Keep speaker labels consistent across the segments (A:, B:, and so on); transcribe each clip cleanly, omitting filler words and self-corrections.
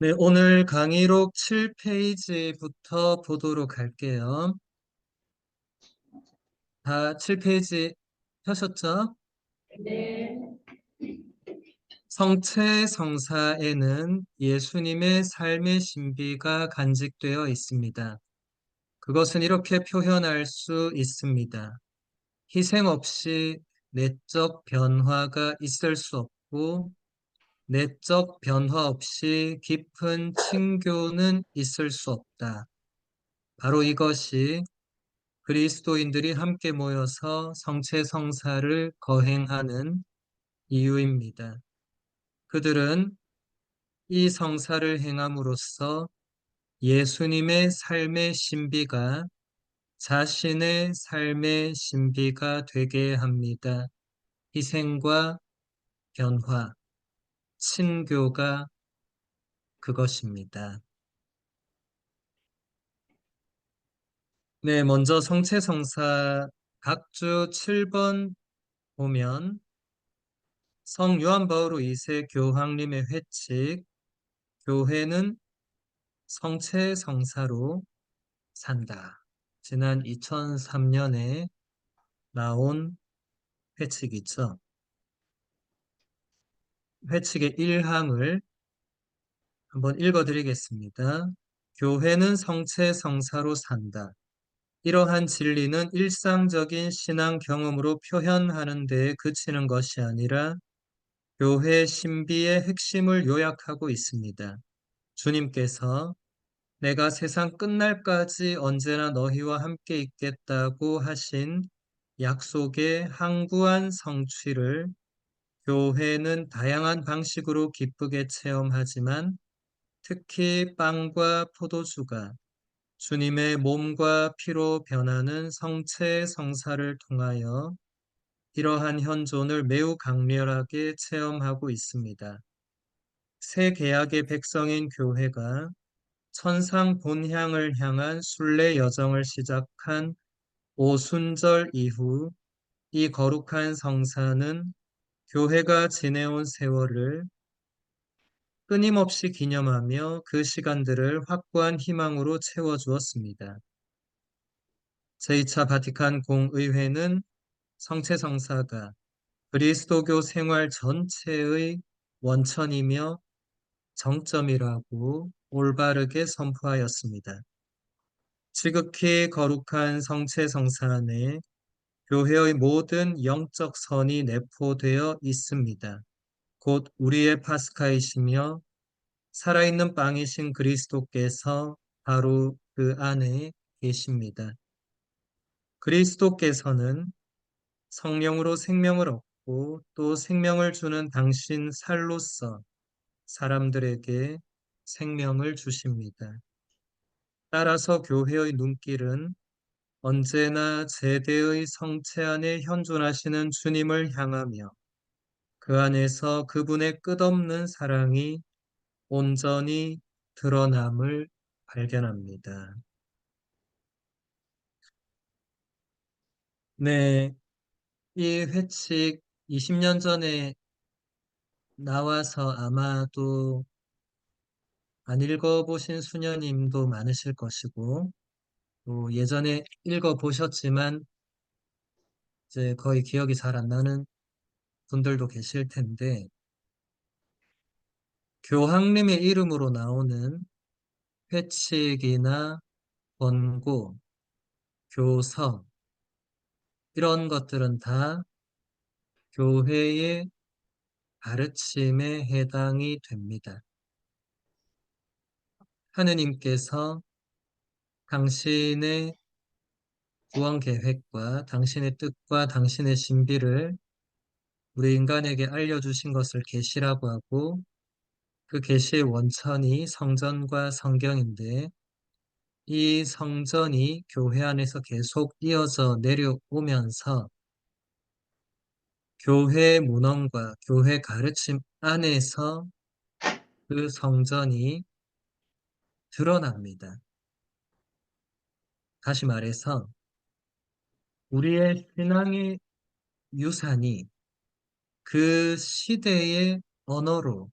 A: 네, 오늘 강의록 7페이지부터 보도록 할게요. 다 7페이지 펴셨죠?
B: 네,
A: 성체 성사에는 예수님의 삶의 신비가 간직되어 있습니다. 그것은 이렇게 표현할 수 있습니다. 희생 없이 내적 변화가 있을 수 없고, 내적 변화 없이 깊은 친교는 있을 수 없다. 바로 이것이 그리스도인들이 함께 모여서 성체성사를 거행하는 이유입니다. 그들은 이 성사를 행함으로써 예수님의 삶의 신비가 자신의 삶의 신비가 되게 합니다. 희생과 변화, 친교가 그것입니다. 네, 먼저 성체성사 각주 7번 보면 성 요한 바오로 2세 교황님의 회칙, 교회는 성체 성사로 산다. 지난 2003년에 나온 회칙이죠. 회칙의 1항을 한번 읽어드리겠습니다. 교회는 성체 성사로 산다. 이러한 진리는 일상적인 신앙 경험으로 표현하는 데에 그치는 것이 아니라 교회 신비의 핵심을 요약하고 있습니다. 주님께서 내가 세상 끝날까지 언제나 너희와 함께 있겠다고 하신 약속의 항구한 성취를 교회는 다양한 방식으로 기쁘게 체험하지만 특히 빵과 포도주가 주님의 몸과 피로 변하는 성체 성사를 통하여 이러한 현존을 매우 강렬하게 체험하고 있습니다. 새 계약의 백성인 교회가 천상 본향을 향한 순례 여정을 시작한 오순절 이후 이 거룩한 성사는 교회가 지내온 세월을 끊임없이 기념하며 그 시간들을 확고한 희망으로 채워주었습니다. 제2차 바티칸 공의회는 성체성사가 그리스도교 생활 전체의 원천이며 정점이라고 올바르게 선포하였습니다. 지극히 거룩한 성체성사 안에 교회의 모든 영적 선이 내포되어 있습니다. 곧 우리의 파스카이시며 살아있는 빵이신 그리스도께서 바로 그 안에 계십니다. 그리스도께서는 성령으로 생명을 얻고 또 생명을 주는 당신 살로서 사람들에게 생명을 주십니다. 따라서 교회의 눈길은 언제나 제대의 성체 안에 현존하시는 주님을 향하며 그 안에서 그분의 끝없는 사랑이 온전히 드러남을 발견합니다. 네, 이 회칙 20년 전에 나와서 아마도 안 읽어보신 수녀님도 많으실 것이고, 또 예전에 읽어보셨지만 이제 거의 기억이 잘 안 나는 분들도 계실 텐데, 교황님의 이름으로 나오는 회칙이나 권고, 교서, 이런 것들은 다 교회의 가르침에 해당이 됩니다. 하느님께서 당신의 구원 계획과 당신의 뜻과 당신의 신비를 우리 인간에게 알려주신 것을 계시라고 하고 그 계시의 원천이 성전과 성경인데 이 성전이 교회 안에서 계속 이어져 내려오면서 교회 문헌과 교회 가르침 안에서 그 성전이 드러납니다. 다시 말해서 우리의 신앙의 유산이 그 시대의 언어로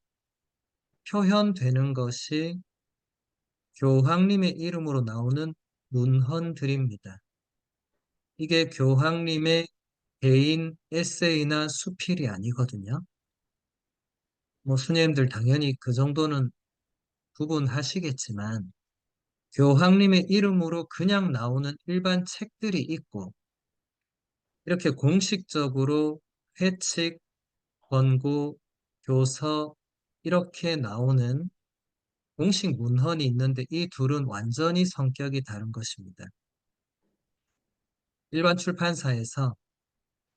A: 표현되는 것이 교황님의 이름으로 나오는 문헌들입니다. 이게 교황님의 개인 에세이나 수필이 아니거든요. 뭐 수녀님들 당연히 그 정도는 구분하시겠지만 교황님의 이름으로 그냥 나오는 일반 책들이 있고 이렇게 공식적으로 회칙, 권고, 교서 이렇게 나오는 공식 문헌이 있는데 이 둘은 완전히 성격이 다른 것입니다. 일반 출판사에서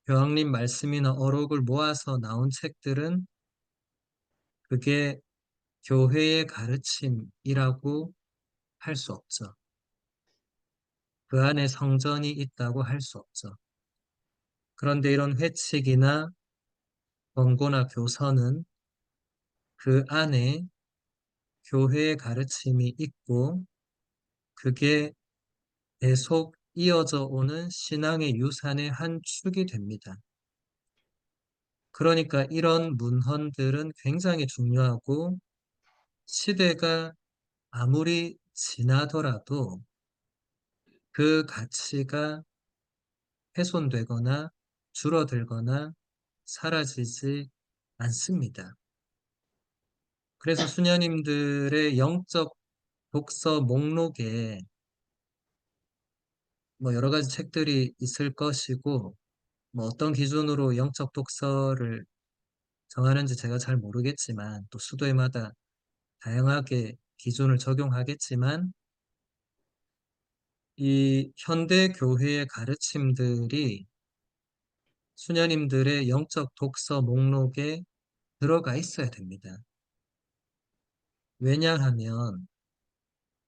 A: 교황님 말씀이나 어록을 모아서 나온 책들은 그게 교회의 가르침이라고 할 수 없죠. 그 안에 성전이 있다고 할 수 없죠. 그런데 이런 회칙이나 권고나 교서는 그 안에 교회의 가르침이 있고 그게 계속 이어져 오는 신앙의 유산의 한 축이 됩니다. 그러니까 이런 문헌들은 굉장히 중요하고 시대가 아무리 지나더라도 그 가치가 훼손되거나 줄어들거나 사라지지 않습니다. 그래서 수녀님들의 영적 독서 목록에 뭐 여러 가지 책들이 있을 것이고 뭐 어떤 기준으로 영적 독서를 정하는지 제가 잘 모르겠지만 또 수도회마다 다양하게 기준을 적용하겠지만 이 현대 교회의 가르침들이 수녀님들의 영적 독서 목록에 들어가 있어야 됩니다. 왜냐하면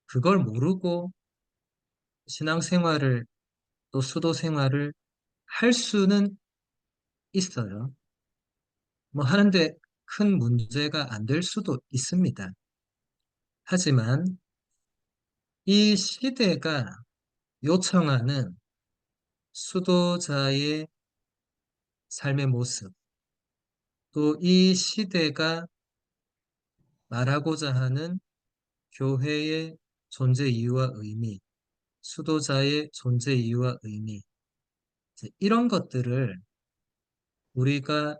A: 그걸 모르고 신앙생활을 또 수도 생활을 할 수는 있어요. 뭐 하는데 큰 문제가 안 될 수도 있습니다. 하지만 이 시대가 요청하는 수도자의 삶의 모습, 또 이 시대가 말하고자 하는 교회의 존재 이유와 의미, 수도자의 존재 이유와 의미, 이런 것들을 우리가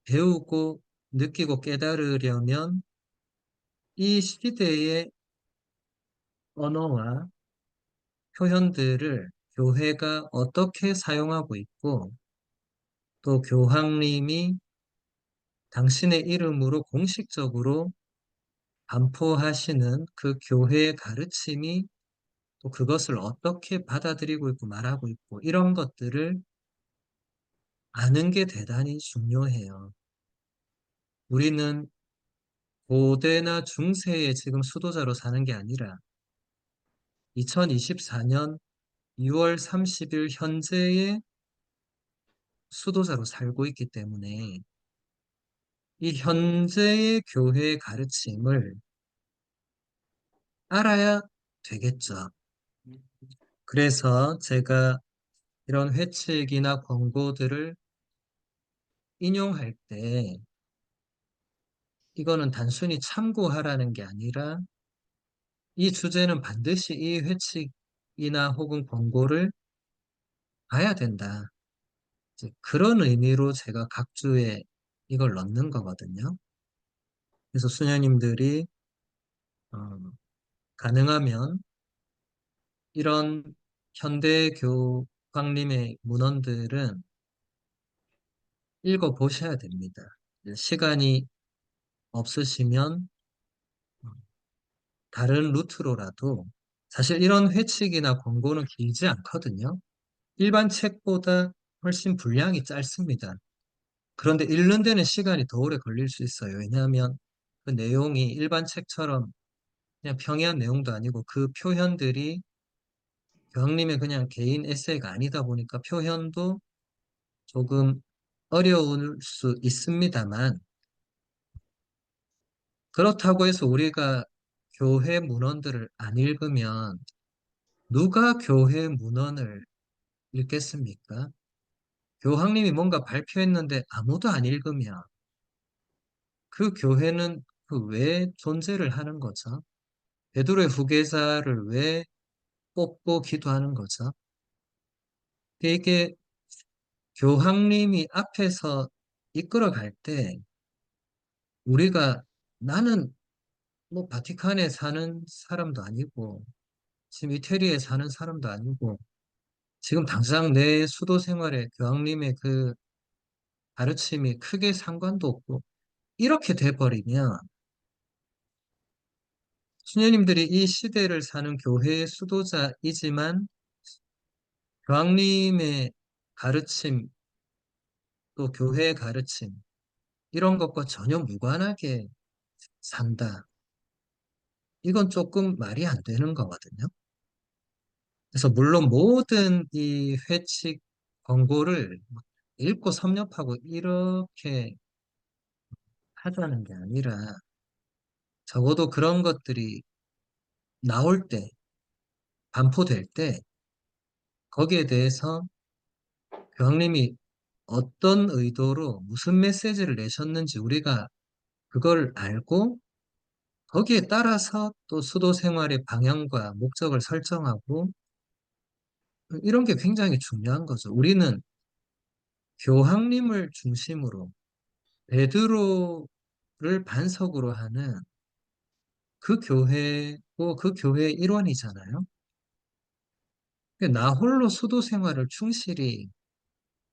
A: 배우고 느끼고 깨달으려면 이 시대의 언어와 표현들을 교회가 어떻게 사용하고 있고 또 교황님이 당신의 이름으로 공식적으로 반포하시는 그 교회의 가르침이 또 그것을 어떻게 받아들이고 있고 말하고 있고 이런 것들을 아는 게 대단히 중요해요. 우리는 고대나 중세의 지금 수도자로 사는 게 아니라 2024년 6월 30일 현재의 수도자로 살고 있기 때문에 이 현재의 교회의 가르침을 알아야 되겠죠. 그래서 제가 이런 회칙이나 권고들을 인용할 때 이거는 단순히 참고하라는 게 아니라 이 주제는 반드시 이 회칙이나 혹은 권고를 봐야 된다. 이제 그런 의미로 제가 각 주에 이걸 넣는 거거든요. 그래서 수녀님들이 어, 가능하면 이런 현대교 황님의 문헌들은 읽어보셔야 됩니다. 시간이 없으시면 다른 루트로라도 사실 이런 회칙이나 권고는 길지 않거든요. 일반 책보다 훨씬 분량이 짧습니다. 그런데 읽는 데는 시간이 더 오래 걸릴 수 있어요. 왜냐하면 그 내용이 일반 책처럼 그냥 평이한 내용도 아니고 그 표현들이 교황님의 그냥 개인 에세이가 아니다 보니까 표현도 조금 어려울 수 있습니다만 그렇다고 해서 우리가 교회 문헌들을 안 읽으면 누가 교회 문헌을 읽겠습니까? 교황님이 뭔가 발표했는데 아무도 안 읽으면 그 교회는 왜 존재를 하는 거죠? 베드로의 후계자를 왜 뽑고 기도하는 거죠? 이게 교황님이 앞에서 이끌어갈 때 우리가 나는 뭐 바티칸에 사는 사람도 아니고 지금 이태리에 사는 사람도 아니고 지금 당장 내 수도 생활에 교황님의 그 가르침이 크게 상관도 없고 이렇게 돼버리면 수녀님들이 이 시대를 사는 교회의 수도자이지만 교황님의 가르침 또 교회의 가르침 이런 것과 전혀 무관하게 산다. 이건 조금 말이 안 되는 거거든요. 그래서 물론 모든 이 회칙 권고를 막 읽고 섭렵하고 이렇게 하자는 게 아니라 적어도 그런 것들이 나올 때, 반포될 때 거기에 대해서 교황님이 어떤 의도로 무슨 메시지를 내셨는지 우리가 그걸 알고 거기에 따라서 또 수도 생활의 방향과 목적을 설정하고 이런 게 굉장히 중요한 거죠. 우리는 교황님을 중심으로 베드로를 반석으로 하는 그 교회고 그 교회의 일원이잖아요. 나 홀로 수도 생활을 충실히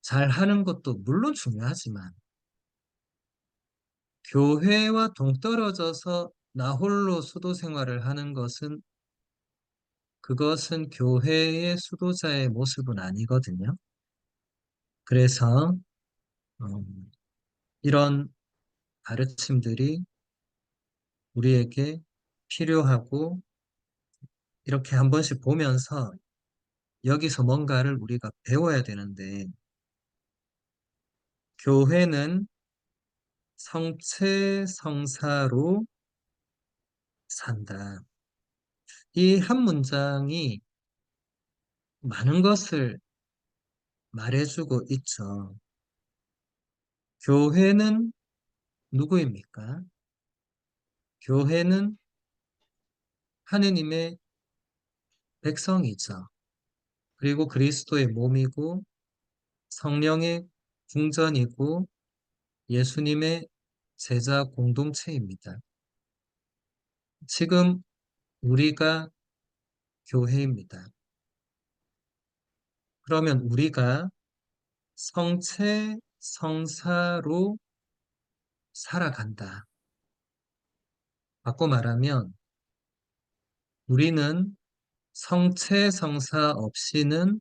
A: 잘 하는 것도 물론 중요하지만 교회와 동떨어져서 나 홀로 수도 생활을 하는 것은 그것은 교회의 수도자의 모습은 아니거든요. 그래서 이런 가르침들이 우리에게 필요하고 이렇게 한 번씩 보면서 여기서 뭔가를 우리가 배워야 되는데 교회는 성체 성사로 산다. 이 한 문장이 많은 것을 말해주고 있죠. 교회는 누구입니까? 교회는 하느님의 백성이죠. 그리고 그리스도의 몸이고 성령의 궁전이고 예수님의 제자 공동체입니다. 지금 우리가 교회입니다. 그러면 우리가 성체 성사로 살아간다. 바꿔 말하면 우리는 성체 성사 없이는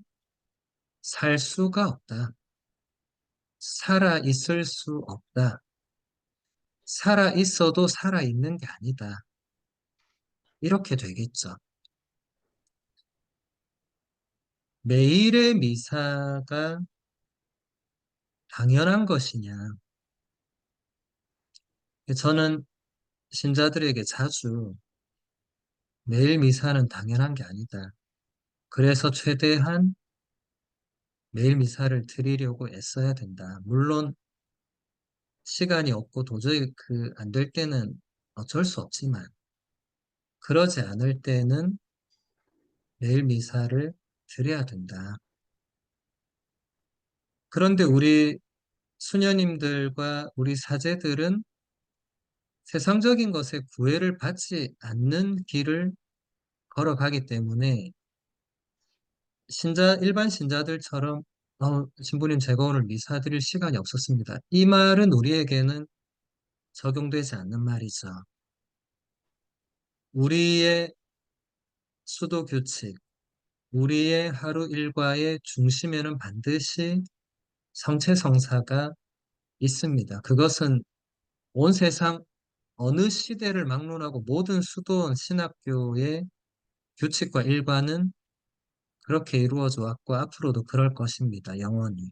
A: 살 수가 없다. 살아 있을 수 없다. 살아 있어도 살아 있는 게 아니다. 이렇게 되겠죠. 매일의 미사가 당연한 것이냐? 저는 신자들에게 자주 매일 미사는 당연한 게 아니다. 그래서 최대한 매일 미사를 드리려고 애써야 된다. 물론 시간이 없고 도저히 안 될 때는 어쩔 수 없지만 그러지 않을 때는 매일 미사를 드려야 된다. 그런데 우리 수녀님들과 우리 사제들은 세상적인 것에 구애를 받지 않는 길을 걸어가기 때문에 일반 신자들처럼 신부님 제가 오늘 미사 드릴 시간이 없었습니다. 이 말은 우리에게는 적용되지 않는 말이죠. 우리의 수도 규칙, 우리의 하루 일과의 중심에는 반드시 성체성사가 있습니다. 그것은 온 세상 어느 시대를 막론하고 모든 수도원 신학교의 규칙과 일과는 그렇게 이루어져 왔고 앞으로도 그럴 것입니다. 영원히.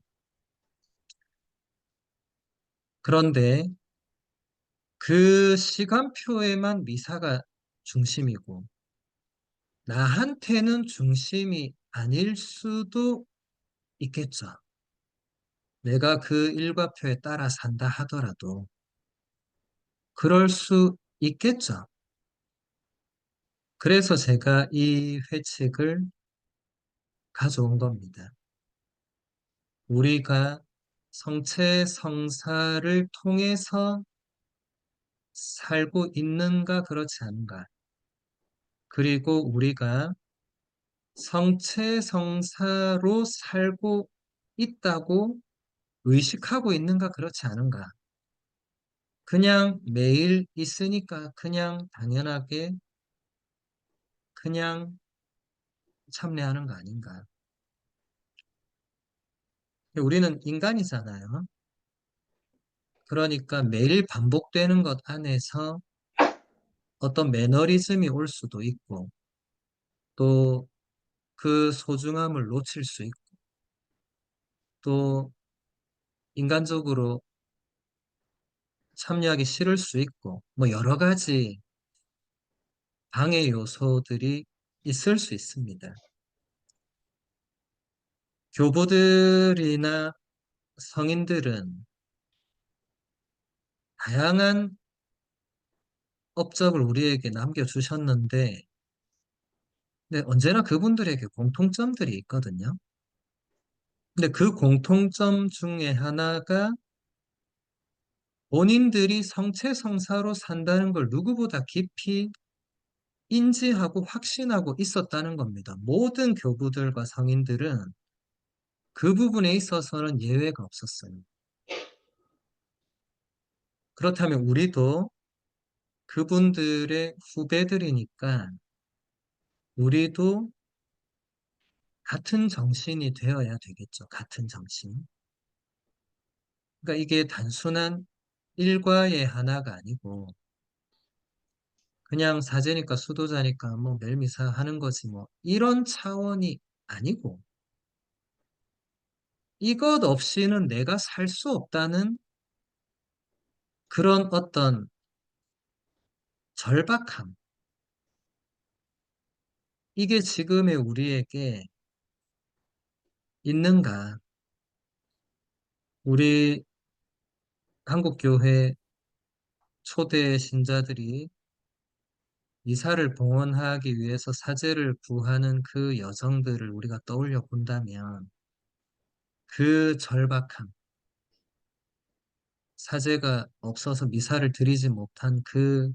A: 그런데 그 시간표에만 미사가 중심이고 나한테는 중심이 아닐 수도 있겠죠. 내가 그 일과표에 따라 산다 하더라도 그럴 수 있겠죠. 그래서 제가 이 회칙을 가져온 겁니다. 우리가 성체 성사를 통해서 살고 있는가 그렇지 않은가. 그리고 우리가 성체 성사로 살고 있다고 의식하고 있는가 그렇지 않은가. 그냥 매일 있으니까 그냥 당연하게 그냥 참여하는 거 아닌가. 우리는 인간이잖아요. 그러니까 매일 반복되는 것 안에서 어떤 매너리즘이 올 수도 있고, 또 그 소중함을 놓칠 수 있고, 또 인간적으로 참여하기 싫을 수 있고, 뭐 여러 가지 방해 요소들이 있을 수 있습니다. 교부들이나 성인들은 다양한 업적을 우리에게 남겨주셨는데, 근데 언제나 그분들에게 공통점들이 있거든요. 근데 그 공통점 중에 하나가 본인들이 성체성사로 산다는 걸 누구보다 깊이 인지하고 확신하고 있었다는 겁니다. 모든 교부들과 성인들은 그 부분에 있어서는 예외가 없었어요. 그렇다면 우리도 그분들의 후배들이니까 우리도 같은 정신이 되어야 되겠죠. 같은 정신. 그러니까 이게 단순한 일과의 하나가 아니고 그냥 사제니까 수도자니까 뭐 멜미사 하는 거지 뭐 이런 차원이 아니고 이것 없이는 내가 살 수 없다는 그런 어떤 절박함. 이게 지금의 우리에게 있는가? 우리 한국교회 초대 신자들이 이사를 봉헌하기 위해서 사제를 구하는 그 여정들을 우리가 떠올려 본다면 그 절박함, 사제가 없어서 미사를 드리지 못한 그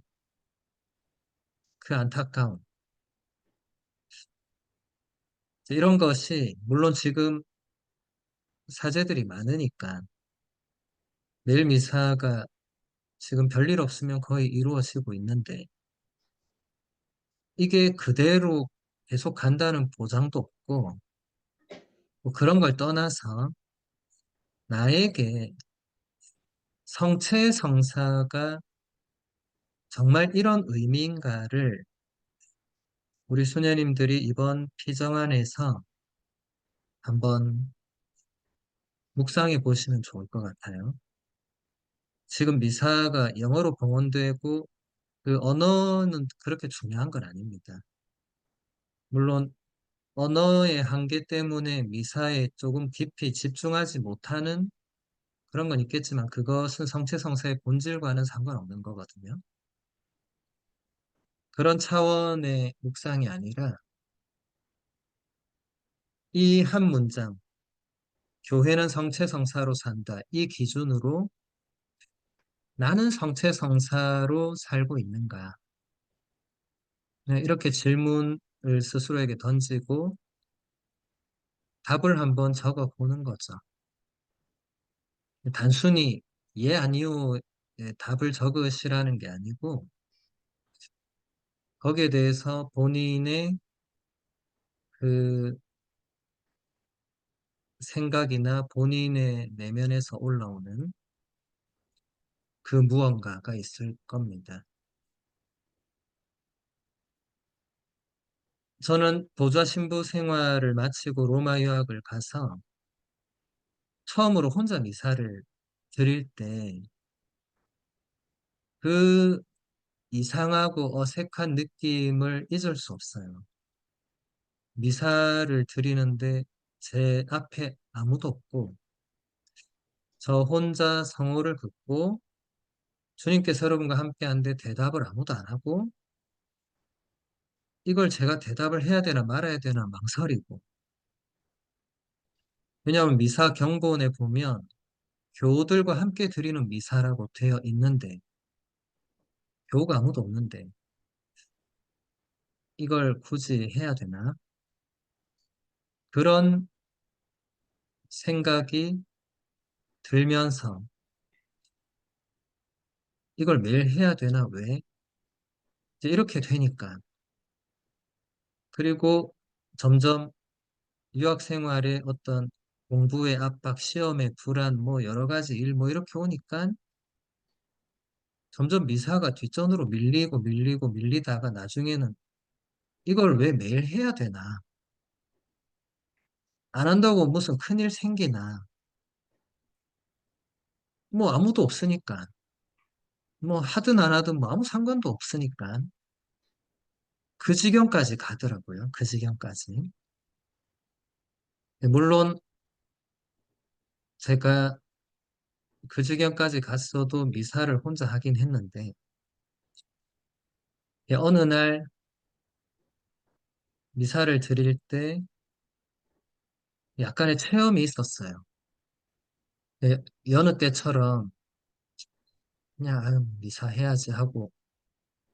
A: 안타까움, 이런 것이 물론 지금 사제들이 많으니까 내일 미사가 지금 별일 없으면 거의 이루어지고 있는데 이게 그대로 계속 간다는 보장도 없고 뭐 그런 걸 떠나서 나에게 성체 성사가 정말 이런 의미인가를 우리 수녀님들이 이번 피정안에서 한번 묵상해 보시면 좋을 것 같아요. 지금 미사가 영어로 봉헌되고 그 언어는 그렇게 중요한 건 아닙니다. 물론 언어의 한계 때문에 미사에 조금 깊이 집중하지 못하는 그런 건 있겠지만 그것은 성체성사의 본질과는 상관없는 거거든요. 그런 차원의 묵상이 아니라 이 한 문장, 교회는 성체성사로 산다. 이 기준으로 나는 성체성사로 살고 있는가? 네, 이렇게 질문을 스스로에게 던지고 답을 한번 적어 보는 거죠. 단순히 예, 아니요, 답을 적으시라는 게 아니고 거기에 대해서 본인의 그 생각이나 본인의 내면에서 올라오는 그 무언가가 있을 겁니다. 저는 보좌 신부 생활을 마치고 로마 유학을 가서 처음으로 혼자 미사를 드릴 때 그 이상하고 어색한 느낌을 잊을 수 없어요. 미사를 드리는데 제 앞에 아무도 없고 저 혼자 성호를 긋고 주님께서 여러분과 함께 하는데 대답을 아무도 안 하고 이걸 제가 대답을 해야 되나 말아야 되나 망설이고 왜냐하면 미사 경본에 보면 교우들과 함께 드리는 미사라고 되어 있는데 교우가 아무도 없는데 이걸 굳이 해야 되나? 그런 생각이 들면서 이걸 매일 해야 되나? 왜? 이제 이렇게 되니까 그리고 점점 유학 생활의 어떤 공부의 압박, 시험의 불안, 뭐 여러 가지 일 뭐 이렇게 오니까 점점 미사가 뒷전으로 밀리고 밀리고 밀리다가 나중에는 이걸 왜 매일 해야 되나? 안 한다고 무슨 큰일 생기나? 뭐 아무도 없으니까. 뭐 하든 안 하든 뭐 아무 상관도 없으니까. 그 지경까지 가더라고요. 그 지경까지. 물론 제가 그 지경까지 갔어도 미사를 혼자 하긴 했는데 어느 날 미사를 드릴 때 약간의 체험이 있었어요. 예, 여느 때처럼 그냥 아유, 미사 해야지 하고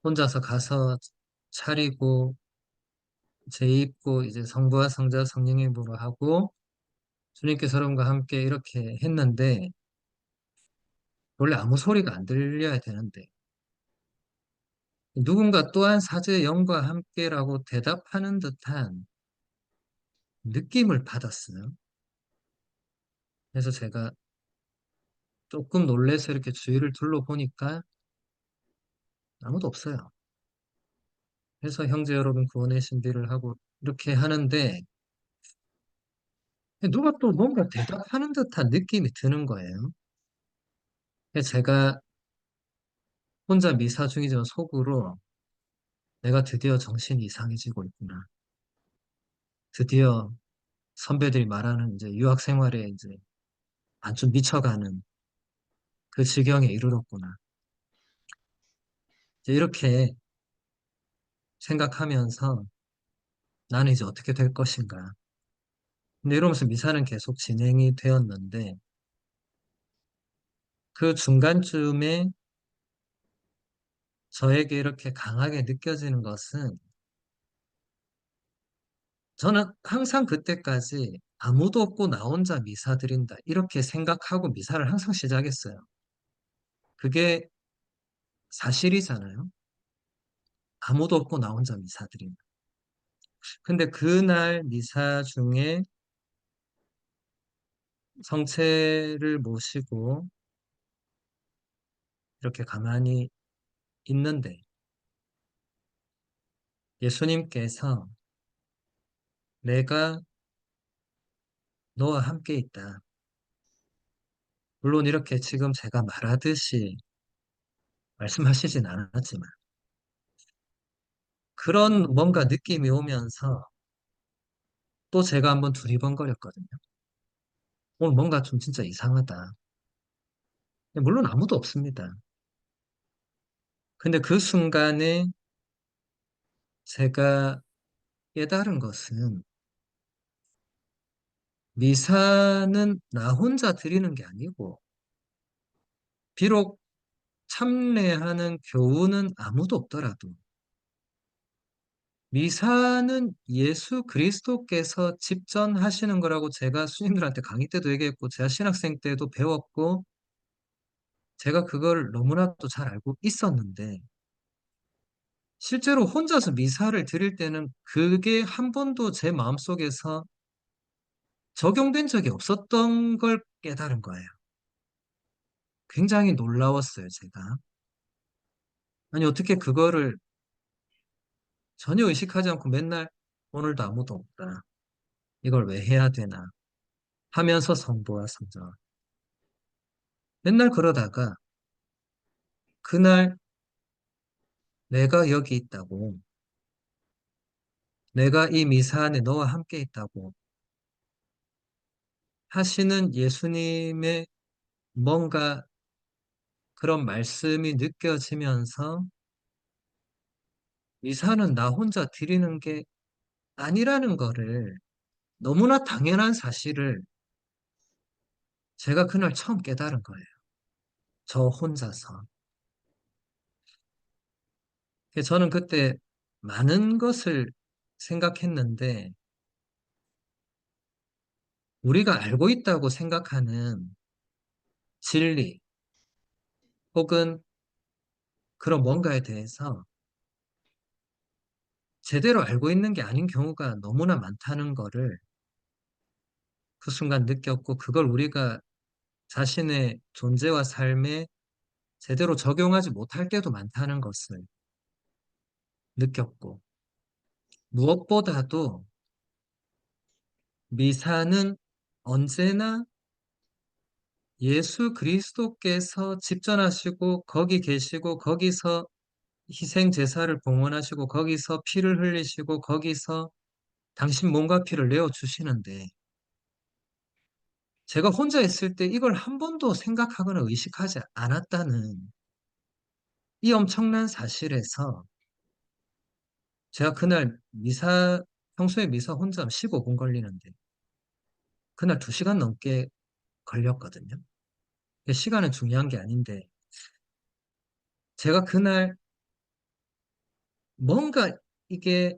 A: 혼자서 가서 차리고 재입고 이제 성부와 성자 성령의 이름으로 하고 주님께서 여러분과 함께 이렇게 했는데 원래 아무 소리가 안 들려야 되는데 누군가 또한 사제 영과 함께라고 대답하는 듯한 느낌을 받았어요. 그래서 제가 조금 놀래서 이렇게 주위를 둘러보니까 아무도 없어요. 그래서 형제 여러분 구원의 신비를 하고 이렇게 하는데 누가 또 뭔가 대답하는 듯한 느낌이 드는 거예요. 그래서 제가 혼자 미사 중이지만 속으로 내가 드디어 정신이 이상해지고 있구나. 드디어 선배들이 말하는 이제 유학 생활에 이제 좀 미쳐가는 그 지경에 이르렀구나. 이제 이렇게 생각하면서 나는 이제 어떻게 될 것인가. 근데 이러면서 미사는 계속 진행이 되었는데 그 중간쯤에 저에게 이렇게 강하게 느껴지는 것은 저는 항상 그때까지 아무도 없고 나 혼자 미사 드린다. 이렇게 생각하고 미사를 항상 시작했어요. 그게 사실이잖아요. 아무도 없고 나 혼자 미사 드린다. 근데 그날 미사 중에 성체를 모시고 이렇게 가만히 있는데 예수님께서 내가 너와 함께 있다. 물론 이렇게 지금 제가 말하듯이 말씀하시진 않았지만 그런 뭔가 느낌이 오면서 또 제가 한번 두리번거렸거든요. 오늘 뭔가 좀 진짜 이상하다. 물론 아무도 없습니다. 근데 그 순간에 제가 깨달은 것은 미사는 나 혼자 드리는 게 아니고 비록 참례하는 교우는 아무도 없더라도 미사는 예수 그리스도께서 집전하시는 거라고 제가 스님들한테 강의 때도 얘기했고 제가 신학생 때도 배웠고 제가 그걸 너무나도 잘 알고 있었는데 실제로 혼자서 미사를 드릴 때는 그게 한 번도 제 마음속에서 적용된 적이 없었던 걸 깨달은 거예요. 굉장히 놀라웠어요, 제가. 아니, 어떻게 그거를 전혀 의식하지 않고 맨날 오늘도 아무도 없다. 이걸 왜 해야 되나 하면서 성부와 성자. 맨날 그러다가 그날 내가 여기 있다고, 내가 이 미사 안에 너와 함께 있다고 하시는 예수님의 뭔가 그런 말씀이 느껴지면서 미사는 나 혼자 드리는 게 아니라는 거를 너무나 당연한 사실을 제가 그날 처음 깨달은 거예요. 저 혼자서. 저는 그때 많은 것을 생각했는데 우리가 알고 있다고 생각하는 진리 혹은 그런 뭔가에 대해서 제대로 알고 있는 게 아닌 경우가 너무나 많다는 거를 그 순간 느꼈고 그걸 우리가 자신의 존재와 삶에 제대로 적용하지 못할 때도 많다는 것을 느꼈고 무엇보다도 미사는 언제나 예수 그리스도께서 집전하시고 거기 계시고 거기서 희생 제사를 봉헌하시고 거기서 피를 흘리시고 거기서 당신 몸과 피를 내어 주시는데 제가 혼자 있을 때 이걸 한 번도 생각하거나 의식하지 않았다는 이 엄청난 사실에서 제가 그날 평소에 미사 혼자 하면 15분 걸리는데 그날 2시간 넘게 걸렸거든요. 시간은 중요한 게 아닌데 제가 그날 뭔가 이게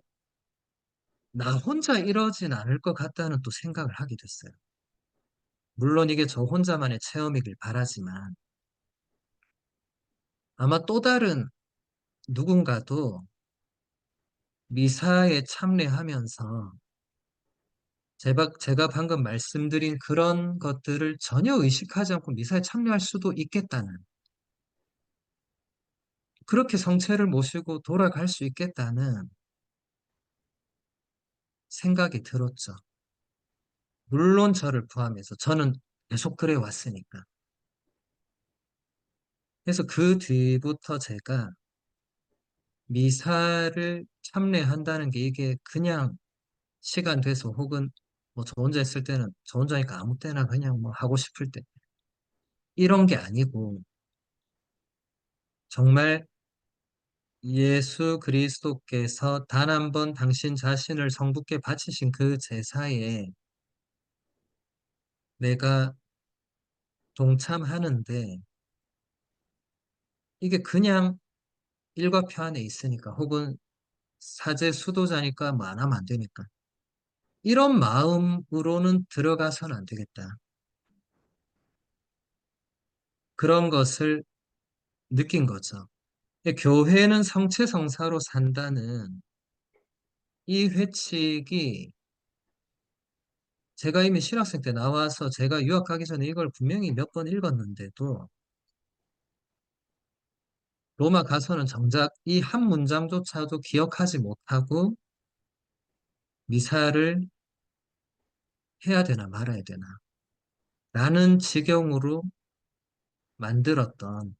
A: 나 혼자 이러진 않을 것 같다는 또 생각을 하게 됐어요. 물론 이게 저 혼자만의 체험이길 바라지만 아마 또 다른 누군가도 미사에 참여하면서 제가 방금 말씀드린 그런 것들을 전혀 의식하지 않고 미사에 참여할 수도 있겠다는 그렇게 성체를 모시고 돌아갈 수 있겠다는 생각이 들었죠. 물론 저를 포함해서 저는 계속 그래 왔으니까. 그래서 그 뒤부터 제가 미사를 참여한다는 게 이게 그냥 시간 돼서 혹은 뭐 저 혼자 있을 때는 저 혼자니까 아무 때나 그냥 뭐 하고 싶을 때 이런 게 아니고 정말 예수 그리스도께서 단 한 번 당신 자신을 성부께 바치신 그 제사에 내가 동참하는데 이게 그냥 일과표 안에 있으니까 혹은 사제 수도자니까 뭐 안 하면 안 되니까 이런 마음으로는 들어가서는 안 되겠다. 그런 것을 느낀 거죠. 교회는 성체성사로 산다는 이 회칙이 제가 이미 신학생 때 나와서 제가 유학 가기 전에 이걸 분명히 몇 번 읽었는데도 로마 가서는 정작 이 한 문장조차도 기억하지 못하고 미사를 해야 되나 말아야 되나 라는 지경으로 만들었던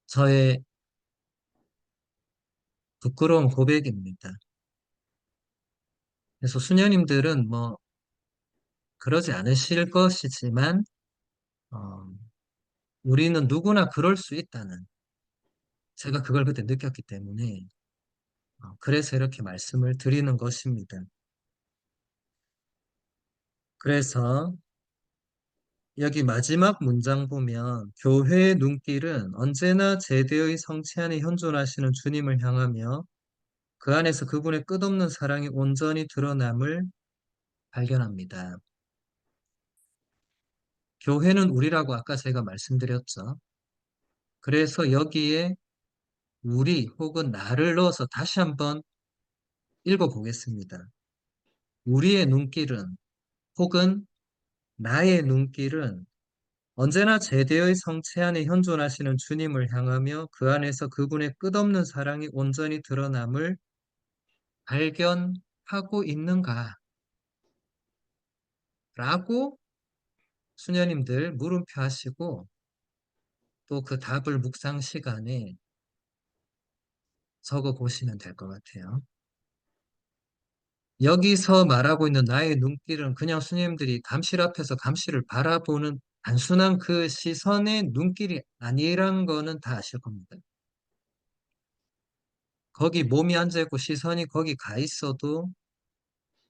A: 저의 부끄러운 고백입니다. 그래서 수녀님들은 뭐 그러지 않으실 것이지만 어, 우리는 누구나 그럴 수 있다는 제가 그걸 그때 느꼈기 때문에 그래서 이렇게 말씀을 드리는 것입니다. 그래서 여기 마지막 문장 보면 교회의 눈길은 언제나 제대의 성체 안에 현존하시는 주님을 향하며 그 안에서 그분의 끝없는 사랑이 온전히 드러남을 발견합니다. 교회는 우리라고 아까 제가 말씀드렸죠. 그래서 여기에 우리 혹은 나를 넣어서 다시 한번 읽어보겠습니다. 우리의 눈길은 혹은 나의 눈길은 언제나 제대의 성체 안에 현존하시는 주님을 향하며 그 안에서 그분의 끝없는 사랑이 온전히 드러남을 발견하고 있는가? 라고 수녀님들 물음표 하시고 또 그 답을 묵상 시간에 적어 보시면 될 것 같아요. 여기서 말하고 있는 나의 눈길은 그냥 수녀님들이 감실 앞에서 감실을 바라보는 단순한 그 시선의 눈길이 아니란 거는 다 아실 겁니다. 거기 몸이 앉아있고 시선이 거기 가 있어도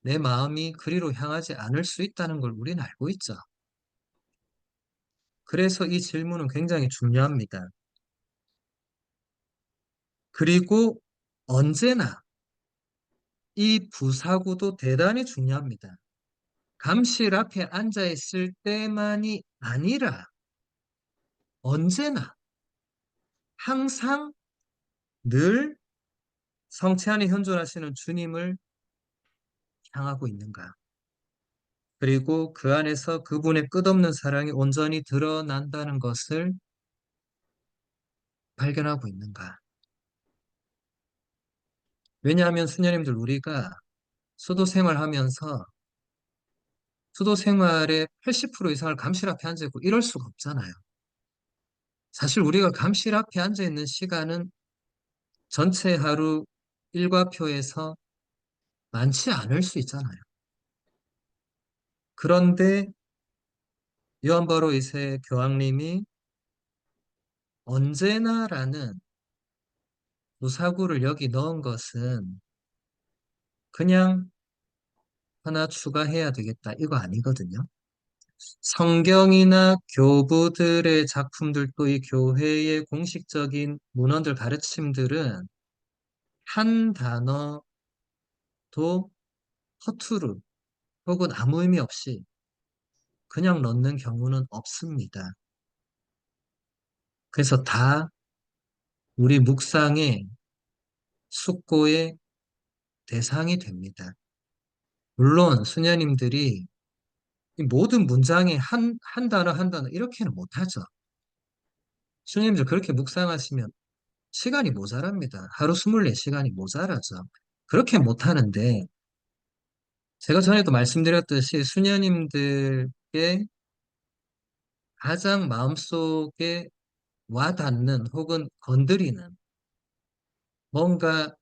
A: 내 마음이 그리로 향하지 않을 수 있다는 걸 우리는 알고 있죠. 그래서 이 질문은 굉장히 중요합니다. 그리고 언제나 이 부사구도 대단히 중요합니다. 감실 앞에 앉아있을 때만이 아니라 언제나 항상 늘 성체 안에 현존하시는 주님을 향하고 있는가? 그리고 그 안에서 그분의 끝없는 사랑이 온전히 드러난다는 것을 발견하고 있는가? 왜냐하면 수녀님들 우리가 수도 생활하면서 수도 생활의 80% 이상을 감실 앞에 앉아있고 이럴 수가 없잖아요. 사실 우리가 감실 앞에 앉아있는 시간은 전체 하루 일과표에서 많지 않을 수 있잖아요. 그런데 요한 바로 2세 교황님이 언제나라는 무사구를 여기 넣은 것은 그냥 하나 추가해야 되겠다 이거 아니거든요. 성경이나 교부들의 작품들도 이 교회의 공식적인 문헌들 가르침들은 한 단어도 허투루 혹은 아무 의미 없이 그냥 넣는 경우는 없습니다. 그래서 다 우리 묵상의 숙고의 대상이 됩니다. 물론 수녀님들이 이 모든 문장에 한 단어 한 단어 이렇게는 못하죠. 수녀님들 그렇게 묵상하시면 시간이 모자랍니다. 하루 24시간이 모자라죠. 그렇게 못하는데 제가 전에도 말씀드렸듯이 수녀님들께 가장 마음속에 와닿는 혹은 건드리는 뭔가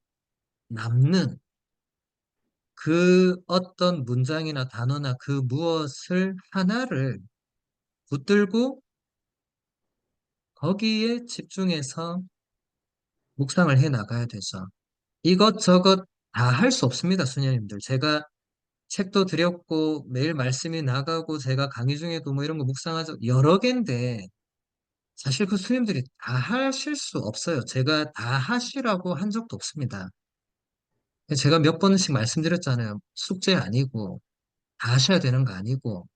A: 남는 그 어떤 문장이나 단어나 그 무엇을 하나를 붙들고 거기에 집중해서 묵상을 해 나가야 되죠. 이것저것 다 할 수 없습니다, 수녀님들. 제가 책도 드렸고 매일 말씀이 나가고 제가 강의 중에도 뭐 이런 거 묵상하죠. 여러 개인데 사실 그 수님들이 다 하실 수 없어요. 제가 다 하시라고 한 적도 없습니다. 제가 몇 번씩 말씀드렸잖아요. 숙제 아니고 다 하셔야 되는 거 아니고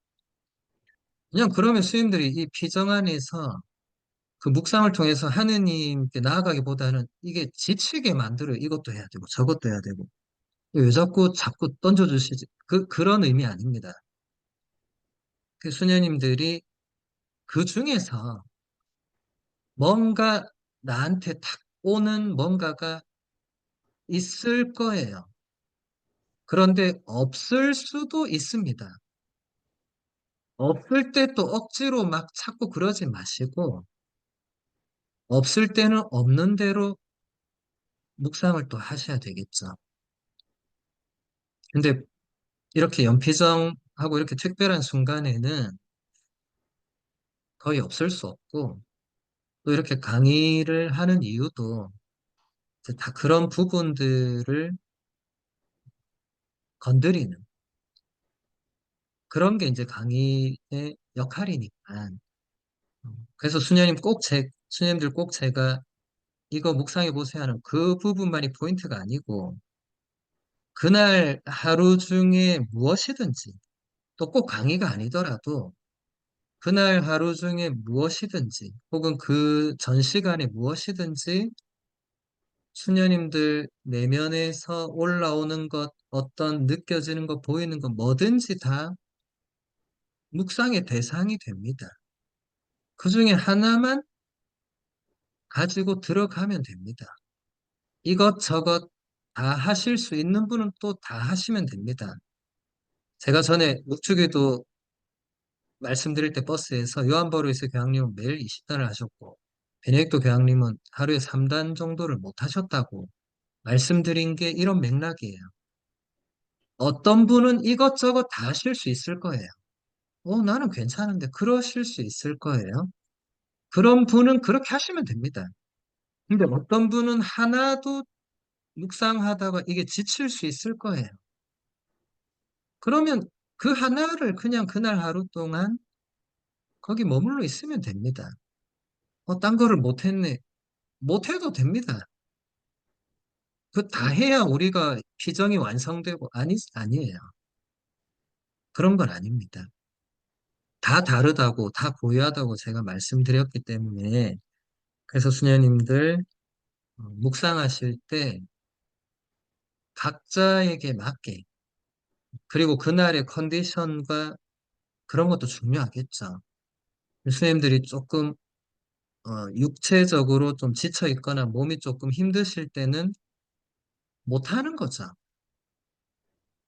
A: 그냥 그러면 수님들이 이 피정 안에서 그 묵상을 통해서 하느님께 나아가기보다는 이게 지치게 만들어요. 이것도 해야 되고 저것도 해야 되고 왜 자꾸 던져주시지? 그런 의미 아닙니다. 그 수녀님들이 그 중에서 뭔가 나한테 탁 오는 뭔가가 있을 거예요. 그런데 없을 수도 있습니다. 없을 때 또 억지로 막 찾고 그러지 마시고, 없을 때는 없는 대로 묵상을 또 하셔야 되겠죠. 근데 이렇게 연피정하고 이렇게 특별한 순간에는 거의 없을 수 없고, 또 이렇게 강의를 하는 이유도 이제 다 그런 부분들을 건드리는 그런 게 이제 강의의 역할이니까. 그래서 수녀님들 꼭 제가 이거 묵상해 보세요 하는 그 부분만이 포인트가 아니고, 그날 하루 중에 무엇이든지, 또 꼭 강의가 아니더라도, 그날 하루 중에 무엇이든지, 혹은 그 전 시간에 무엇이든지, 수녀님들 내면에서 올라오는 것, 어떤 느껴지는 것, 보이는 것, 뭐든지 다 묵상의 대상이 됩니다. 그 중에 하나만 가지고 들어가면 됩니다. 이것저것 다 하실 수 있는 분은 또 다 하시면 됩니다. 제가 전에 묵주기도 말씀드릴 때 버스에서 요한버루이스 교황님은 매일 20단을 하셨고 베네딕토 교황님은 하루에 3단 정도를 못 하셨다고 말씀드린 게 이런 맥락이에요. 어떤 분은 이것저것 다 하실 수 있을 거예요. 나는 괜찮은데 그러실 수 있을 거예요. 그런 분은 그렇게 하시면 됩니다. 근데 어떤 분은 하나도 묵상하다가 이게 지칠 수 있을 거예요. 그러면 그 하나를 그냥 그날 하루 동안 거기 머물러 있으면 됩니다. 딴 거를 못했네. 못해도 됩니다. 그 다 해야 우리가 피정이 완성되고, 아니에요. 그런 건 아닙니다. 다 다르다고, 다 고유하다고 제가 말씀드렸기 때문에, 그래서 수녀님들, 묵상하실 때 각자에게 맞게, 그리고 그날의 컨디션과 그런 것도 중요하겠죠. 수녀님들이 조금, 육체적으로 좀 지쳐 있거나 몸이 조금 힘드실 때는 못하는 거죠.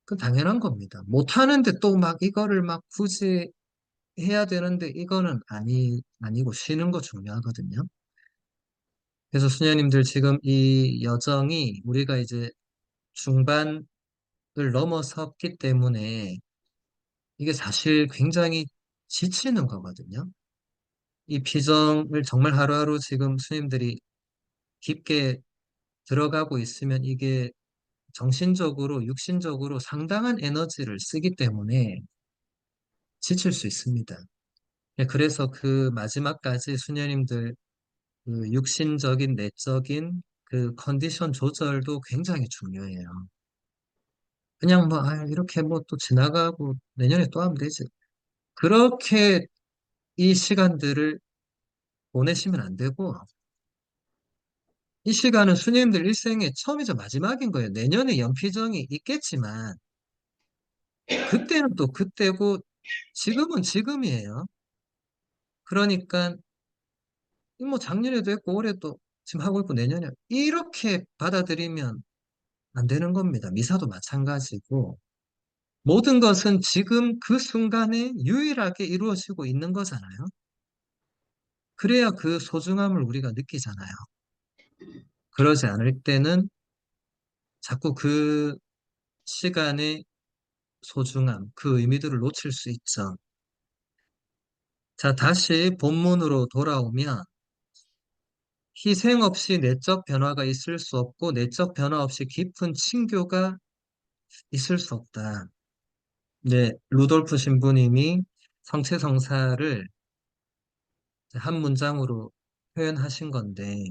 A: 그 당연한 겁니다. 못하는데 또 막 이거를 막 굳이 해야 되는데 이거는 아니고 쉬는 거 중요하거든요. 그래서 수녀님들 지금 이 여정이 우리가 이제 중반을 넘어섰기 때문에 이게 사실 굉장히 지치는 거거든요. 이 피정을 정말 하루하루 지금 수님들이 깊게 들어가고 있으면 이게 정신적으로, 육신적으로 상당한 에너지를 쓰기 때문에 지칠 수 있습니다. 그래서 그 마지막까지 수녀님들 그 육신적인, 내적인 그 컨디션 조절도 굉장히 중요해요. 그냥 뭐, 이렇게 뭐 또 지나가고 내년에 또 하면 되지. 그렇게 이 시간들을 보내시면 안 되고, 이 시간은 수녀님들 일생의 처음이자 마지막인 거예요. 내년에 연피정이 있겠지만, 그때는 또 그때고, 지금은 지금이에요. 그러니까, 뭐 작년에도 했고, 올해도 지금 하고 있고, 내년에 이렇게 받아들이면 안 되는 겁니다. 미사도 마찬가지고, 모든 것은 지금 그 순간에 유일하게 이루어지고 있는 거잖아요. 그래야 그 소중함을 우리가 느끼잖아요. 그러지 않을 때는 자꾸 그 시간의 소중함, 그 의미들을 놓칠 수 있죠. 자, 다시 본문으로 돌아오면 희생 없이 내적 변화가 있을 수 없고 내적 변화 없이 깊은 친교가 있을 수 없다. 네, 루돌프 신부님이 성체성사를 한 문장으로 표현하신 건데,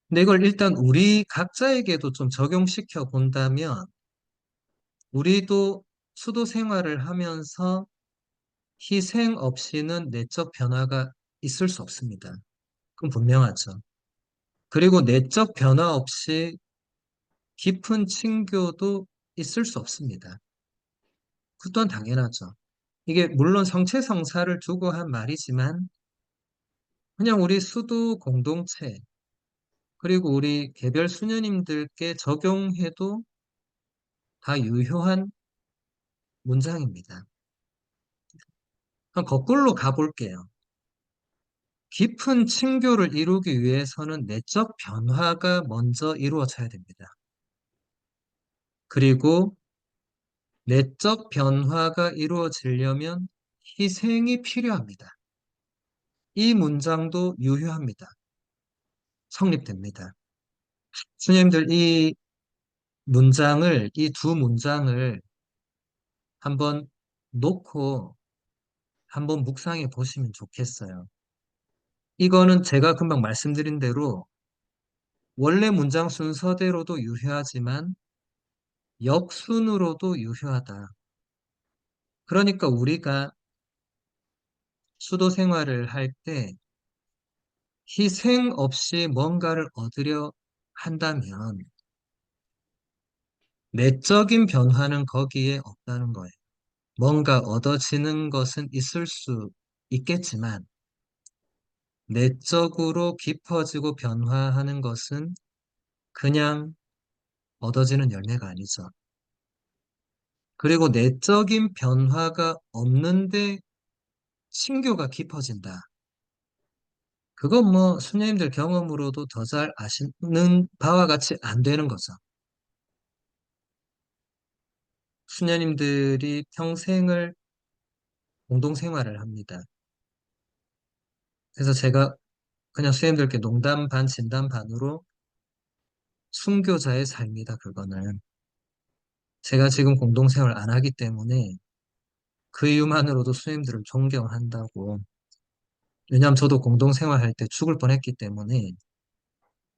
A: 근데 이걸 일단 우리 각자에게도 좀 적용시켜 본다면, 우리도 수도 생활을 하면서 희생 없이는 내적 변화가 있을 수 없습니다. 그건 분명하죠. 그리고 내적 변화 없이 깊은 친교도 있을 수 없습니다. 그 또한 당연하죠. 이게 물론 성체성사를 두고 한 말이지만, 그냥 우리 수도 공동체, 그리고 우리 개별 수녀님들께 적용해도 다 유효한 문장입니다. 그럼 거꾸로 가볼게요. 깊은 친교를 이루기 위해서는 내적 변화가 먼저 이루어져야 됩니다. 그리고 내적 변화가 이루어지려면 희생이 필요합니다. 이 문장도 유효합니다. 성립됩니다. 수님들 이 두 문장을 한번 놓고 한번 묵상해 보시면 좋겠어요. 이거는 제가 금방 말씀드린 대로 원래 문장 순서대로도 유효하지만 역순으로도 유효하다. 그러니까 우리가 수도 생활을 할 때 희생 없이 뭔가를 얻으려 한다면 내적인 변화는 거기에 없다는 거예요. 뭔가 얻어지는 것은 있을 수 있겠지만 내적으로 깊어지고 변화하는 것은 그냥 얻어지는 열매가 아니죠. 그리고 내적인 변화가 없는데 신교가 깊어진다. 그건 뭐 수녀님들 경험으로도 더 잘 아시는 바와 같이 안 되는 거죠. 수녀님들이 평생을 공동 생활을 합니다. 그래서 제가 그냥 수행들께 농담 반 진담 반으로 순교자의 삶이다, 그거는. 제가 지금 공동 생활 안 하기 때문에 그 이유만으로도 수님들을 존경한다고. 왜냐하면 저도 공동 생활할 때 죽을 뻔했기 때문에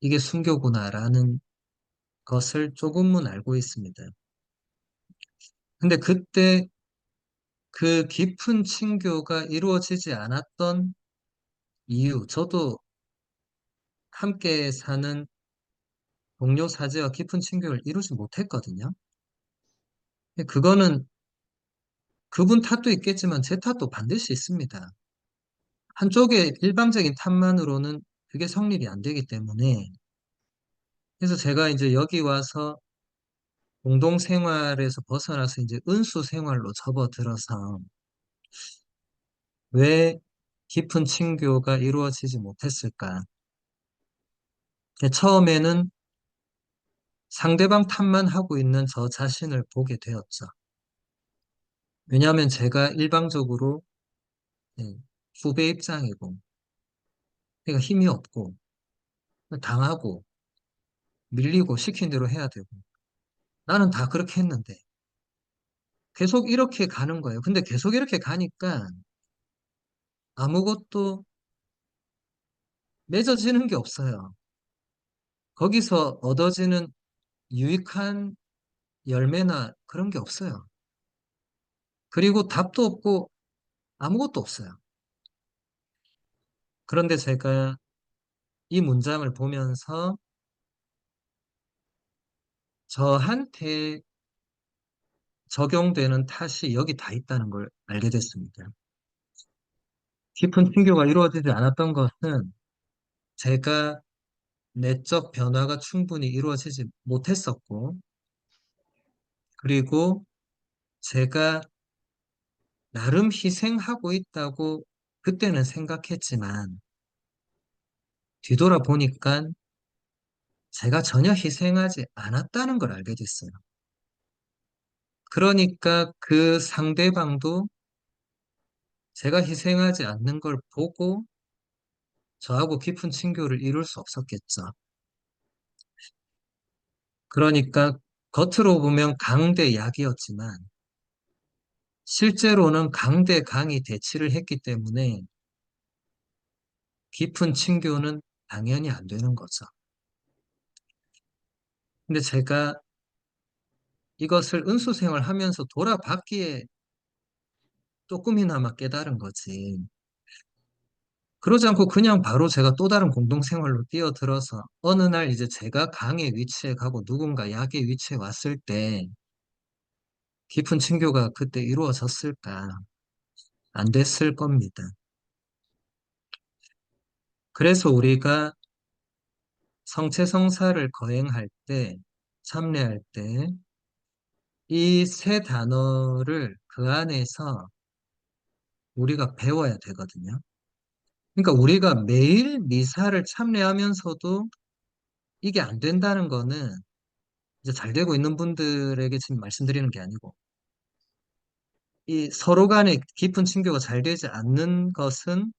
A: 이게 순교구나라는 것을 조금은 알고 있습니다. 근데 그때 그 깊은 친교가 이루어지지 않았던 이유, 저도 함께 사는 동료 사제와 깊은 친교를 이루지 못했거든요. 그거는 그분 탓도 있겠지만 제 탓도 반드시 있습니다. 한쪽의 일방적인 탓만으로는 그게 성립이 안 되기 때문에. 그래서 제가 이제 여기 와서 공동 생활에서 벗어나서 이제 은수 생활로 접어들어서 왜 깊은 친교가 이루어지지 못했을까? 처음에는 상대방 탓만 하고 있는 저 자신을 보게 되었죠. 왜냐하면 제가 일방적으로 예, 후배 입장이고, 그러니까 힘이 없고, 당하고, 밀리고, 시킨 대로 해야 되고, 나는 다 그렇게 했는데, 계속 이렇게 가는 거예요. 근데 계속 이렇게 가니까 아무것도 맺어지는 게 없어요. 거기서 얻어지는 유익한 열매나 그런 게 없어요. 그리고 답도 없고 아무것도 없어요. 그런데 제가 이 문장을 보면서 저한테 적용되는 탓이 여기 다 있다는 걸 알게 됐습니다. 깊은 친교가 이루어지지 않았던 것은 제가 내적 변화가 충분히 이루어지지 못했었고, 그리고 제가 나름 희생하고 있다고 그때는 생각했지만, 뒤돌아보니까 제가 전혀 희생하지 않았다는 걸 알게 됐어요. 그러니까 그 상대방도 제가 희생하지 않는 걸 보고 저하고 깊은 친교를 이룰 수 없었겠죠. 그러니까 겉으로 보면 강대 약이었지만 실제로는 강대 강이 대치를 했기 때문에 깊은 친교는 당연히 안 되는 거죠. 근데 제가 이것을 은수생활 하면서 돌아봤기에 조금이나마 깨달은 거지. 그러지 않고 그냥 바로 제가 또 다른 공동생활로 뛰어들어서 어느 날 이제 제가 강의 위치에 가고 누군가 약의 위치에 왔을 때 깊은 친교가 그때 이루어졌을까? 안 됐을 겁니다. 그래서 우리가 성체성사를 거행할 때, 참례할 때, 이 세 단어를 그 안에서 우리가 배워야 되거든요. 그러니까 우리가 매일 미사를 참례하면서도 이게 안 된다는 거는 이제 잘 되고 있는 분들에게 지금 말씀드리는 게 아니고, 이 서로 간의 깊은 친교가 잘 되지 않는 것은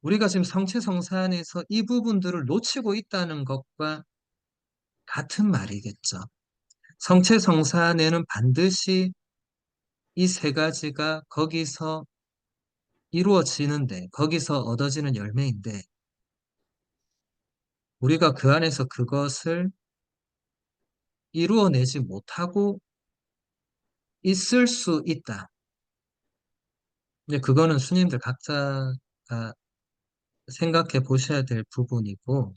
A: 우리가 지금 성체성사 안에서 이 부분들을 놓치고 있다는 것과 같은 말이겠죠. 성체성사 안에는 반드시 이 세 가지가 거기서 이루어지는데, 거기서 얻어지는 열매인데, 우리가 그 안에서 그것을 이루어내지 못하고 있을 수 있다. 이제 그거는 스님들 각자가 생각해 보셔야 될 부분이고,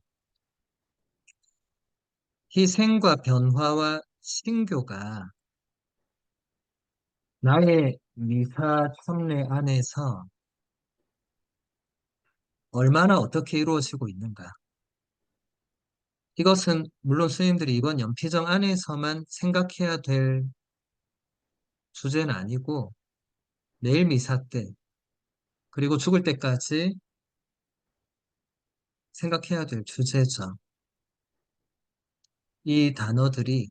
A: 희생과 변화와 신교가 나의 미사 참례 안에서 얼마나 어떻게 이루어지고 있는가. 이것은 물론 스님들이 이번 연피정 안에서만 생각해야 될 주제는 아니고 내일 미사 때 그리고 죽을 때까지 생각해야 될 주제죠. 이 단어들이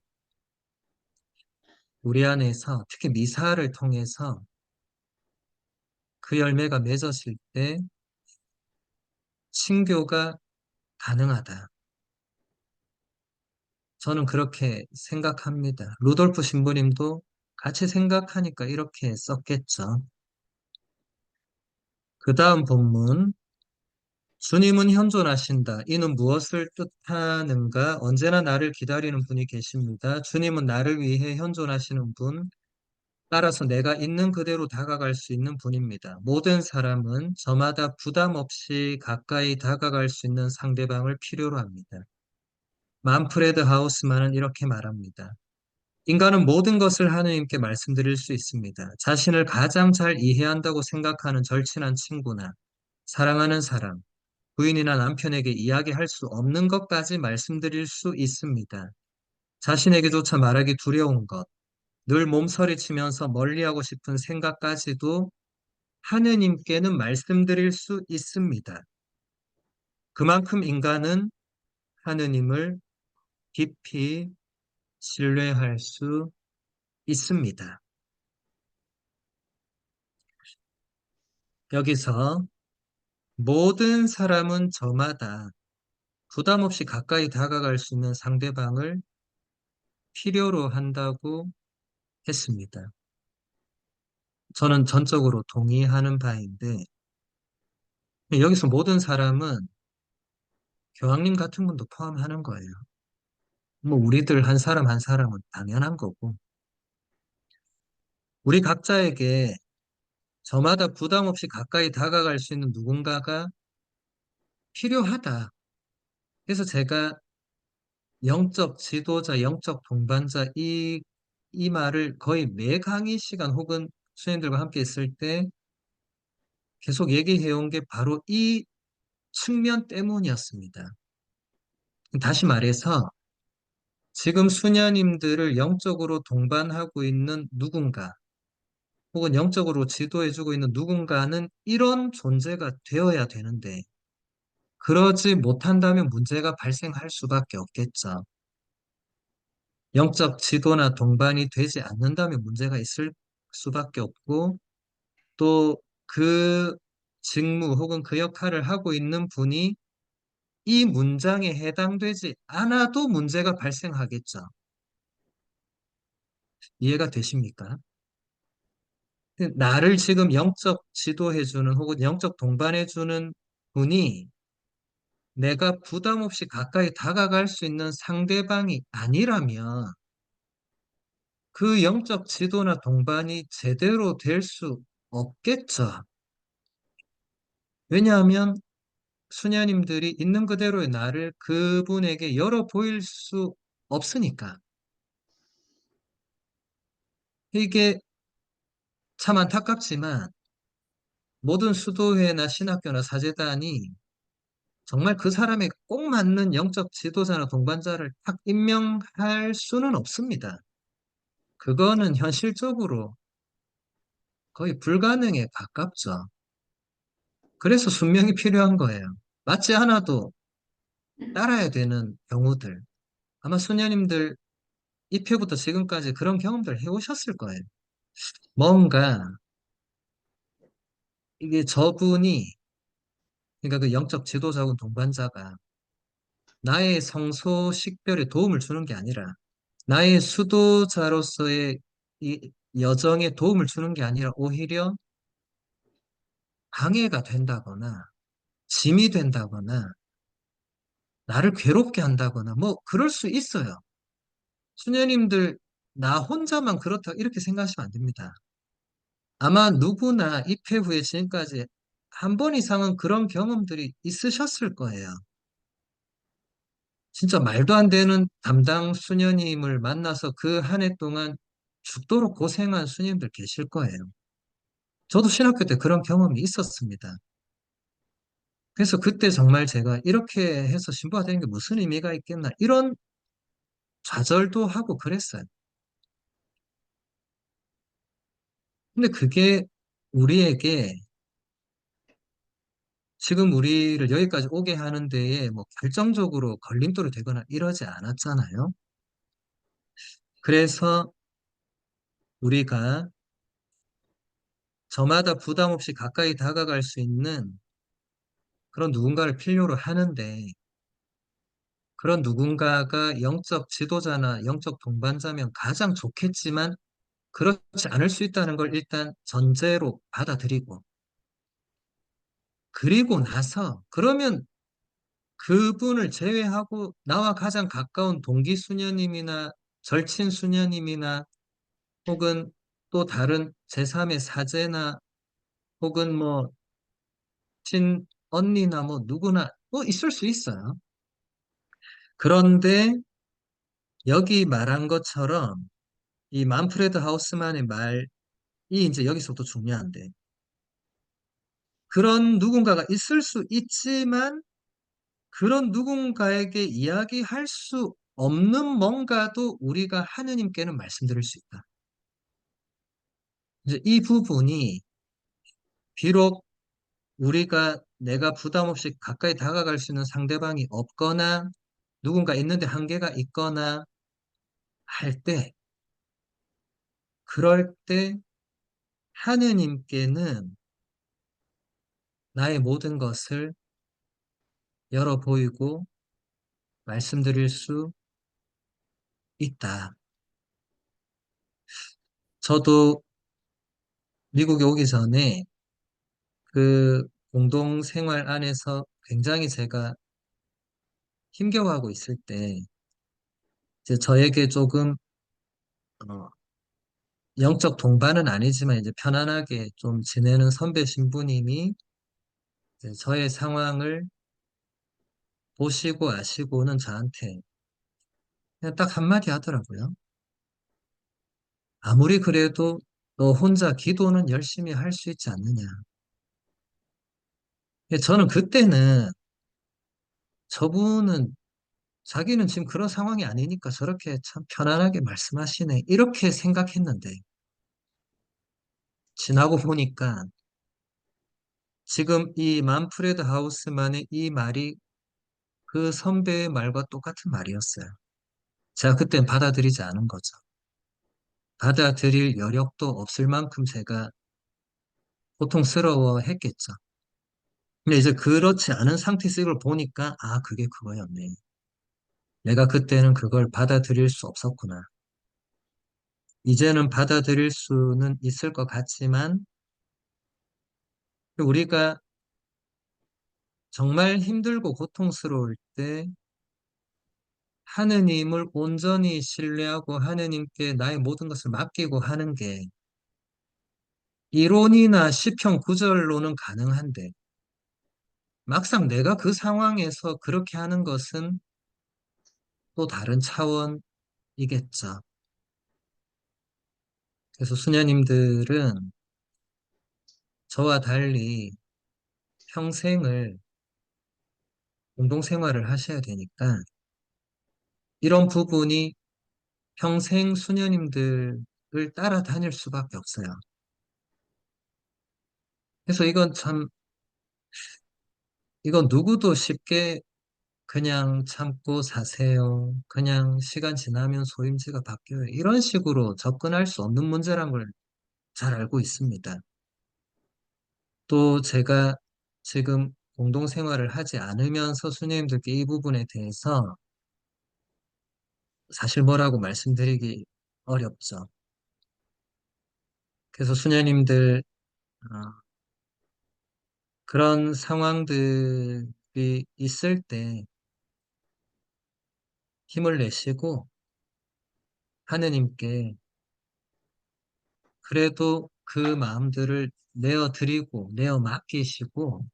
A: 우리 안에서 특히 미사를 통해서 그 열매가 맺어질 때 친교가 가능하다. 저는 그렇게 생각합니다. 루돌프 신부님도 같이 생각하니까 이렇게 썼겠죠. 그 다음 본문. 주님은 현존하신다. 이는 무엇을 뜻하는가? 언제나 나를 기다리는 분이 계십니다. 주님은 나를 위해 현존하시는 분, 따라서 내가 있는 그대로 다가갈 수 있는 분입니다. 모든 사람은 저마다 부담 없이 가까이 다가갈 수 있는 상대방을 필요로 합니다. 만프레드 하우스만은 이렇게 말합니다. 인간은 모든 것을 하느님께 말씀드릴 수 있습니다. 자신을 가장 잘 이해한다고 생각하는 절친한 친구나 사랑하는 사람, 부인이나 남편에게 이야기할 수 없는 것까지 말씀드릴 수 있습니다. 자신에게조차 말하기 두려운 것, 늘 몸서리치면서 멀리하고 싶은 생각까지도 하느님께는 말씀드릴 수 있습니다. 그만큼 인간은 하느님을 깊이 신뢰할 수 있습니다. 여기서 모든 사람은 저마다 부담 없이 가까이 다가갈 수 있는 상대방을 필요로 한다고 했습니다. 저는 전적으로 동의하는 바인데, 여기서 모든 사람은 교황님 같은 분도 포함하는 거예요. 뭐, 우리들 한 사람 한 사람은 당연한 거고, 우리 각자에게 저마다 부담 없이 가까이 다가갈 수 있는 누군가가 필요하다. 그래서 제가 영적 지도자, 영적 동반자, 이 말을 거의 매 강의 시간 혹은 수행들과 함께 있을 때 계속 얘기해온 게 바로 이 측면 때문이었습니다. 다시 말해서 지금 수녀님들을 영적으로 동반하고 있는 누군가, 혹은 영적으로 지도해주고 있는 누군가는 이런 존재가 되어야 되는데, 그러지 못한다면 문제가 발생할 수밖에 없겠죠. 영적 지도나 동반이 되지 않는다면 문제가 있을 수밖에 없고, 또 그 직무 혹은 그 역할을 하고 있는 분이 이 문장에 해당되지 않아도 문제가 발생하겠죠. 이해가 되십니까? 나를 지금 영적 지도해주는 혹은 영적 동반해주는 분이 내가 부담 없이 가까이 다가갈 수 있는 상대방이 아니라면 그 영적 지도나 동반이 제대로 될 수 없겠죠. 왜냐하면 수녀님들이 있는 그대로의 나를 그분에게 열어 보일 수 없으니까. 이게 참 안타깝지만 모든 수도회나 신학교나 사제단이 정말 그 사람에 꼭 맞는 영적 지도자나 동반자를 딱 임명할 수는 없습니다. 그거는 현실적으로 거의 불가능에 가깝죠. 그래서 순명이 필요한 거예요. 맞지 않아도 따라야 되는 경우들. 아마 수녀님들 입회부터 지금까지 그런 경험들 해오셨을 거예요. 뭔가 이게 저분이, 그러니까 그 영적 지도자군 동반자가 나의 성소 식별에 도움을 주는 게 아니라 나의 수도자로서의 이 여정에 도움을 주는 게 아니라 오히려 방해가 된다거나 짐이 된다거나 나를 괴롭게 한다거나 뭐 그럴 수 있어요. 수녀님들 나 혼자만 그렇다 이렇게 생각하시면 안 됩니다. 아마 누구나 입회 후에 지금까지 한 번 이상은 그런 경험들이 있으셨을 거예요. 진짜 말도 안 되는 담당 수녀님을 만나서 그 한 해 동안 죽도록 고생한 수녀님들 계실 거예요. 저도 신학교 때 그런 경험이 있었습니다. 그래서 그때 정말 제가 이렇게 해서 신부가 되는 게 무슨 의미가 있겠나 이런 좌절도 하고 그랬어요. 근데 그게 우리에게 지금 우리를 여기까지 오게 하는 데에 뭐 결정적으로 걸림돌이 되거나 이러지 않았잖아요. 그래서 우리가 저마다 부담 없이 가까이 다가갈 수 있는 그런 누군가를 필요로 하는데, 그런 누군가가 영적 지도자나 영적 동반자면 가장 좋겠지만, 그렇지 않을 수 있다는 걸 일단 전제로 받아들이고, 그리고 나서, 그러면 그분을 제외하고 나와 가장 가까운 동기 수녀님이나 절친 수녀님이나 혹은 또 다른 제3의 사제나 혹은 뭐 친 언니나 뭐 누구나 뭐 있을 수 있어요. 그런데 여기 말한 것처럼 이 만프레드 하우스만의 말이 이제 여기서도 중요한데, 그런 누군가가 있을 수 있지만 그런 누군가에게 이야기할 수 없는 뭔가도 우리가 하느님께는 말씀드릴 수 있다. 이제 이 부분이 비록 우리가 내가 부담 없이 가까이 다가갈 수 있는 상대방이 없거나 누군가 있는데 한계가 있거나 할 때, 그럴 때 하느님께는 나의 모든 것을 열어 보이고 말씀드릴 수 있다. 저도 미국에 오기 전에 그 공동 생활 안에서 굉장히 제가 힘겨워하고 있을 때, 이제 저에게 조금 어, 영적 동반은 아니지만 이제 편안하게 좀 지내는 선배 신부님이 이제 저의 상황을 보시고 아시고는 저한테 그냥 딱 한마디 하더라고요. 아무리 그래도 너 혼자 기도는 열심히 할 수 있지 않느냐. 근데 저는 그때는 저분은 자기는 지금 그런 상황이 아니니까 저렇게 참 편안하게 말씀하시네. 이렇게 생각했는데 지나고 보니까 지금 이 만프레드 하우스만의 이 말이 그 선배의 말과 똑같은 말이었어요. 제가 그땐 받아들이지 않은 거죠. 받아들일 여력도 없을 만큼 제가 고통스러워 했겠죠. 근데 이제 그렇지 않은 상태에서 이걸 보니까, 아, 그게 그거였네. 내가 그때는 그걸 받아들일 수 없었구나. 이제는 받아들일 수는 있을 것 같지만, 우리가 정말 힘들고 고통스러울 때, 하느님을 온전히 신뢰하고 하느님께 나의 모든 것을 맡기고 하는 게, 이론이나 시편 구절로는 가능한데, 막상 내가 그 상황에서 그렇게 하는 것은 또 다른 차원이겠죠. 그래서 수녀님들은 저와 달리 평생을 공동생활을 하셔야 되니까 이런 부분이 평생 수녀님들을 따라다닐 수밖에 없어요. 그래서 이건 누구도 쉽게 그냥 참고 사세요. 그냥 시간 지나면 소임지가 바뀌어요. 이런 식으로 접근할 수 없는 문제란 걸 잘 알고 있습니다. 또 제가 지금 공동생활을 하지 않으면서 수녀님들께 이 부분에 대해서 사실 뭐라고 말씀드리기 어렵죠. 그래서 수녀님들, 어, 그런 상황들이 있을 때 힘을 내시고 하느님께 그래도 그 마음들을 내어 드리고 내어 맡기시고,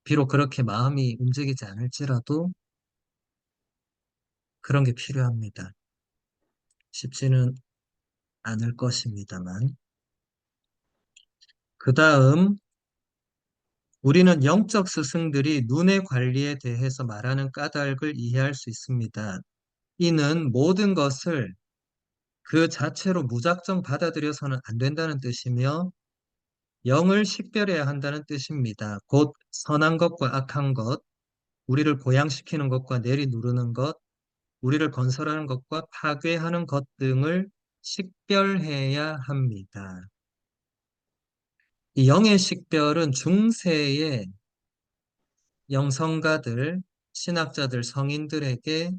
A: 비록 그렇게 마음이 움직이지 않을지라도 그런 게 필요합니다. 쉽지는 않을 것입니다만. 그 다음, 우리는 영적 스승들이 눈의 관리에 대해서 말하는 까닭을 이해할 수 있습니다. 이는 모든 것을 그 자체로 무작정 받아들여서는 안 된다는 뜻이며 영을 식별해야 한다는 뜻입니다. 곧 선한 것과 악한 것, 우리를 고양시키는 것과 내리누르는 것, 우리를 건설하는 것과 파괴하는 것 등을 식별해야 합니다. 이 영의 식별은 중세의 영성가들, 신학자들, 성인들에게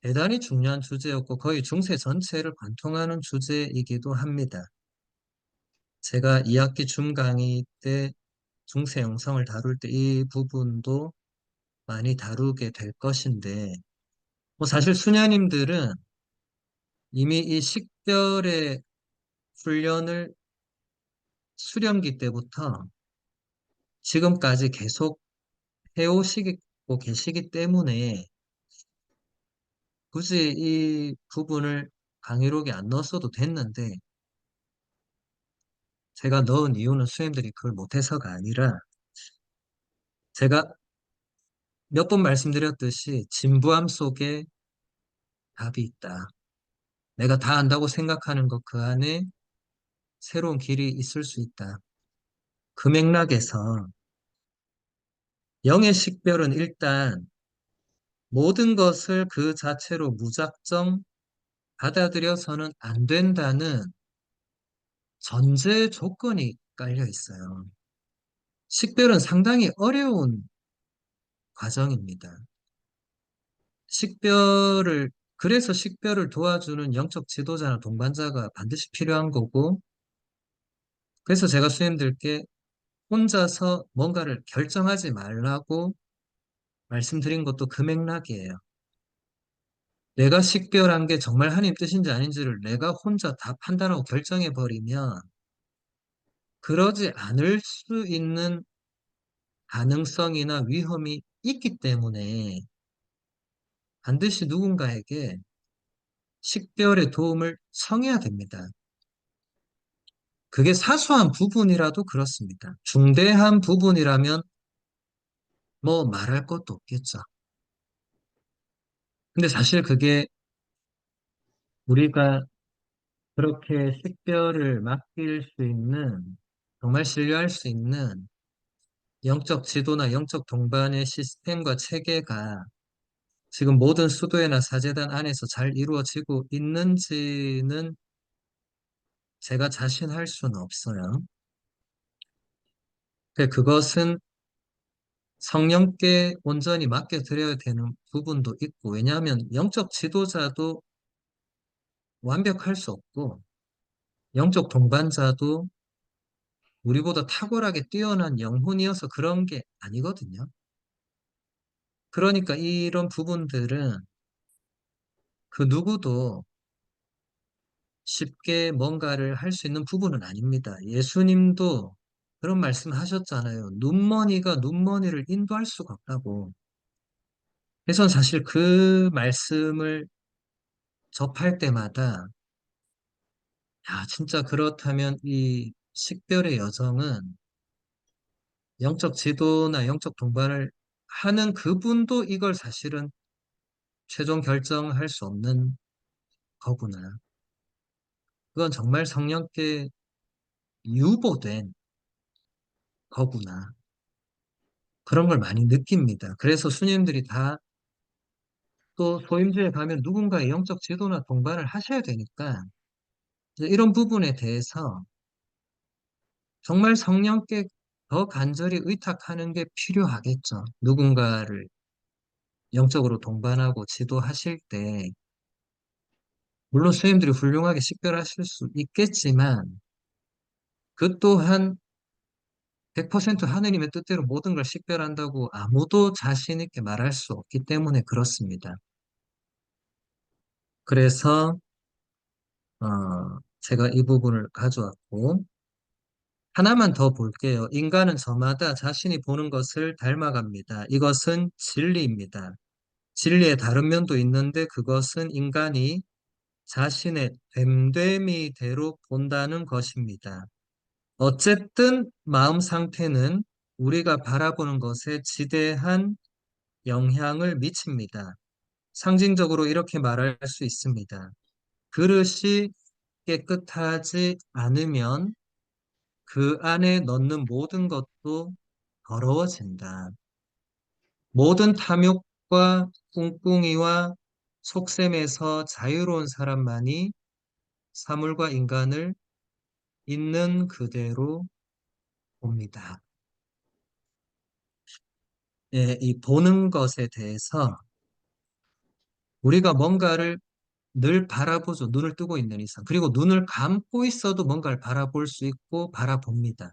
A: 대단히 중요한 주제였고 거의 중세 전체를 관통하는 주제이기도 합니다. 제가 2학기 중강의 때 중세 영성을 다룰 때 이 부분도 많이 다루게 될 것인데, 뭐 사실 수녀님들은 이미 이 식별의 훈련을 수련기 때부터 지금까지 계속 해오시고 계시기 때문에 굳이 이 부분을 강의록에 안 넣었어도 됐는데, 제가 넣은 이유는 수행들이 그걸 못해서가 아니라, 제가 몇 번 말씀드렸듯이 진부함 속에 답이 있다. 내가 다 안다고 생각하는 것 그 안에 새로운 길이 있을 수 있다. 그 맥락에서 영의 식별은 일단 모든 것을 그 자체로 무작정 받아들여서는 안 된다는 전제 조건이 깔려 있어요. 식별은 상당히 어려운 과정입니다. 식별을, 그래서 식별을 도와주는 영적 지도자나 동반자가 반드시 필요한 거고, 그래서 제가 수행들께 혼자서 뭔가를 결정하지 말라고 말씀드린 것도 그 맥락이에요. 내가 식별한 게 정말 하나님 뜻인지 아닌지를 내가 혼자 다 판단하고 결정해버리면 그러지 않을 수 있는 가능성이나 위험이 있기 때문에 반드시 누군가에게 식별의 도움을 청해야 됩니다. 그게 사소한 부분이라도 그렇습니다. 중대한 부분이라면 뭐 말할 것도 없겠죠. 근데 사실 그게 우리가 그렇게 식별을 맡길 수 있는, 정말 신뢰할 수 있는 영적 지도나 영적 동반의 시스템과 체계가 지금 모든 수도회나 사제단 안에서 잘 이루어지고 있는지는 제가 자신할 수는 없어요. 그것은 성령께 온전히 맡겨드려야 되는 부분도 있고, 왜냐하면 영적 지도자도 완벽할 수 없고, 영적 동반자도 우리보다 탁월하게 뛰어난 영혼이어서 그런 게 아니거든요. 그러니까 이런 부분들은 그 누구도 쉽게 뭔가를 할 수 있는 부분은 아닙니다. 예수님도 그런 말씀 하셨잖아요. 눈머니가 눈머니를 인도할 수가 없다고. 그래서 사실 그 말씀을 접할 때마다, 야, 진짜 그렇다면 이 식별의 여정은 영적 지도나 영적 동반을 하는 그분도 이걸 사실은 최종 결정할 수 없는 거구나. 그건 정말 성령께 유보된 거구나. 그런 걸 많이 느낍니다. 그래서 수님들이 다 또 소임주에 가면 누군가의 영적 지도나 동반을 하셔야 되니까 이제 이런 부분에 대해서 정말 성령께 더 간절히 의탁하는 게 필요하겠죠. 누군가를 영적으로 동반하고 지도하실 때 물론 수님들이 훌륭하게 식별하실 수 있겠지만 그 또한 100% 하느님의 뜻대로 모든 걸 식별한다고 아무도 자신 있게 말할 수 없기 때문에 그렇습니다. 그래서 제가 이 부분을 가져왔고 하나만 더 볼게요. 인간은 저마다 자신이 보는 것을 닮아갑니다. 이것은 진리입니다. 진리의 다른 면도 있는데 그것은 인간이 자신의 됨됨이대로 본다는 것입니다. 어쨌든 마음 상태는 우리가 바라보는 것에 지대한 영향을 미칩니다. 상징적으로 이렇게 말할 수 있습니다. 그릇이 깨끗하지 않으면 그 안에 넣는 모든 것도 더러워진다. 모든 탐욕과 꿍꿍이와 속셈에서 자유로운 사람만이 사물과 인간을 있는 그대로 봅니다. 예, 이 보는 것에 대해서 우리가 뭔가를 늘 바라보죠. 눈을 뜨고 있는 이상. 그리고 눈을 감고 있어도 뭔가를 바라볼 수 있고 바라봅니다.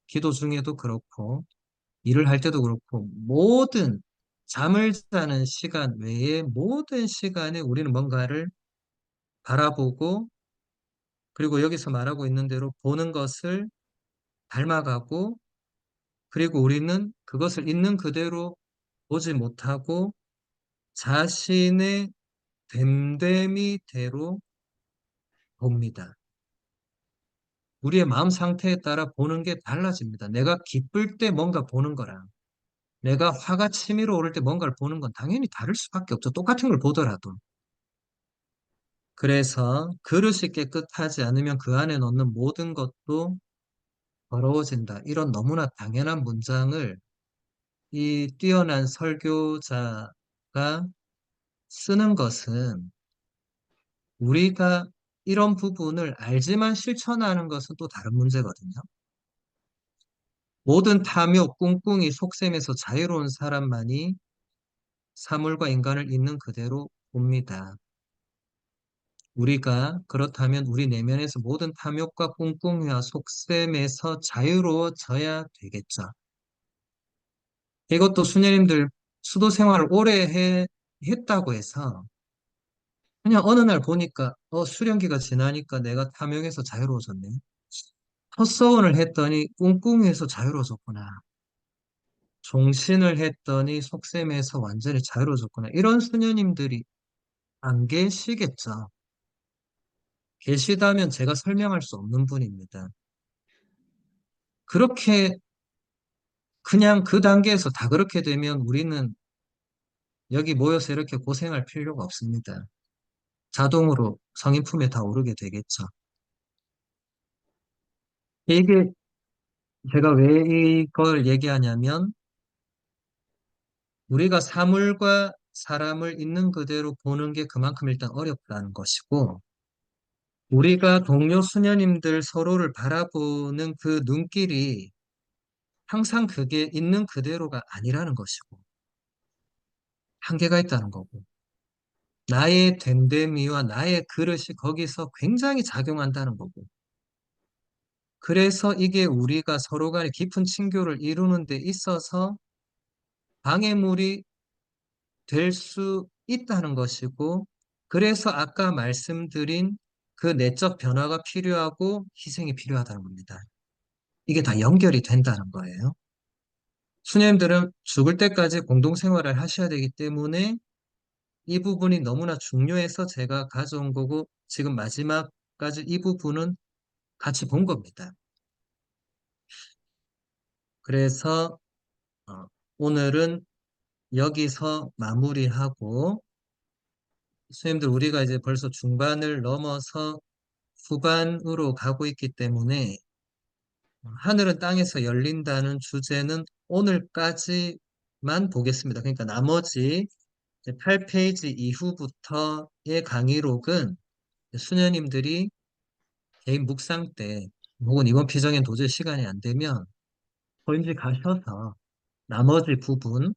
A: 기도 중에도 그렇고, 일을 할 때도 그렇고, 모든 잠을 자는 시간 외에 모든 시간에 우리는 뭔가를 바라보고, 그리고 여기서 말하고 있는 대로 보는 것을 닮아가고, 그리고 우리는 그것을 있는 그대로 보지 못하고 자신의 됨됨이대로 봅니다. 우리의 마음 상태에 따라 보는 게 달라집니다. 내가 기쁠 때 뭔가 보는 거랑 내가 화가 치밀어 오를 때 뭔가를 보는 건 당연히 다를 수밖에 없죠. 똑같은 걸 보더라도. 그래서 그릇이 깨끗하지 않으면 그 안에 넣는 모든 것도 더러워진다. 이런 너무나 당연한 문장을 이 뛰어난 설교자가 쓰는 것은 우리가 이런 부분을 알지만 실천하는 것은 또 다른 문제거든요. 모든 탐욕, 꿍꿍이, 속셈에서 자유로운 사람만이 사물과 인간을 있는 그대로 봅니다. 우리가 그렇다면 우리 내면에서 모든 탐욕과 꿍꿍이와 속셈에서 자유로워져야 되겠죠. 이것도 수녀님들 수도 생활을 오래 했다고 해서 그냥 어느 날 보니까 수련기가 지나니까 내가 탐욕에서 자유로워졌네. 헛소원을 했더니 꿍꿍이에서 자유로워졌구나. 종신을 했더니 속셈에서 완전히 자유로워졌구나. 이런 수녀님들이 안 계시겠죠. 계시다면 제가 설명할 수 없는 분입니다. 그렇게 그냥 그 단계에서 다 그렇게 되면 우리는 여기 모여서 이렇게 고생할 필요가 없습니다. 자동으로 성인 품에 다 오르게 되겠죠. 이게 제가 왜 이걸 얘기하냐면 우리가 사물과 사람을 있는 그대로 보는 게 그만큼 일단 어렵다는 것이고 우리가 동료 수녀님들 서로를 바라보는 그 눈길이 항상 그게 있는 그대로가 아니라는 것이고 한계가 있다는 거고 나의 됨됨이와 나의 그릇이 거기서 굉장히 작용한다는 거고 그래서 이게 우리가 서로 간에 깊은 친교를 이루는 데 있어서 방해물이 될 수 있다는 것이고 그래서 아까 말씀드린 그 내적 변화가 필요하고 희생이 필요하다는 겁니다. 이게 다 연결이 된다는 거예요. 수녀님들은 죽을 때까지 공동생활을 하셔야 되기 때문에 이 부분이 너무나 중요해서 제가 가져온 거고 지금 마지막까지 이 부분은 같이 본 겁니다. 그래서 어, 오늘은 여기서 마무리하고 선생님들 우리가 이제 벌써 중반을 넘어서 후반으로 가고 있기 때문에 하늘은 땅에서 열린다는 주제는 오늘까지만 보겠습니다. 그러니까 나머지 8페이지 이후부터의 강의록은 수녀님들이 개인 묵상 때 혹은 이번 피정엔 도저히 시간이 안 되면 거인지 가셔서 나머지 부분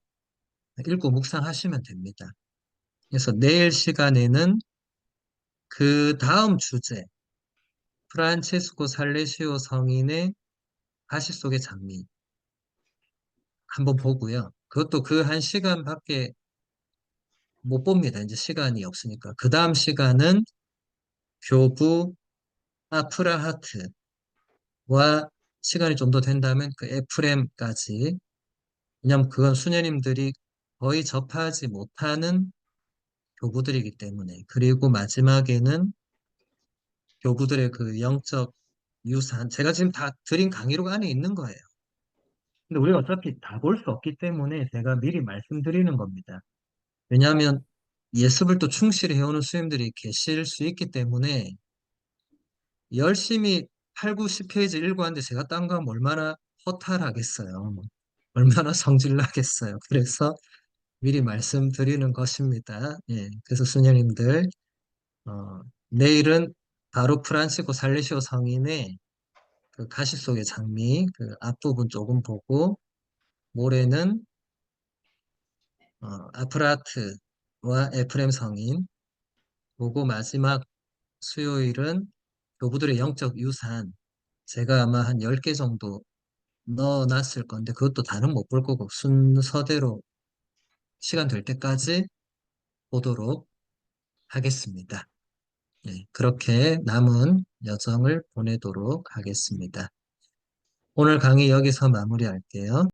A: 읽고 묵상하시면 됩니다. 그래서 내일 시간에는 그 다음 주제 프란체스코 살레시오 성인의 가시 속의 장미 한번 보고요. 그것도 그 한 시간밖에 못 봅니다. 이제 시간이 없으니까. 그 다음 시간은 교부 아프라하트와 시간이 좀 더 된다면 그 에프렘까지. 왜냐하면 그건 수녀님들이 거의 접하지 못하는 교부들이기 때문에. 그리고 마지막에는 교부들의 그 영적 유산. 제가 지금 다 드린 강의록 안에 있는 거예요. 근데 우리가 어차피 다 볼 수 없기 때문에 제가 미리 말씀드리는 겁니다. 왜냐하면 예습을 또 충실히 해오는 수님들이 계실 수 있기 때문에 열심히 8, 9, 10페이지 읽고 하는데 제가 딴 거 하면 얼마나 허탈하겠어요. 얼마나 성질나겠어요. 그래서 미리 말씀드리는 것입니다. 예, 그래서 수녀님들, 내일은 바로 프란시코 살레시오 성인의 그 가시 속의 장미 그 앞부분 조금 보고, 모레는 아프라트와 에프렘 성인 보고, 마지막 수요일은 교부들의 영적 유산, 제가 아마 한 10개 정도 넣어놨을 건데 그것도 다는 못 볼 거고 순서대로 시간 될 때까지 보도록 하겠습니다. 네, 그렇게 남은 여정을 보내도록 하겠습니다. 오늘 강의 여기서 마무리할게요.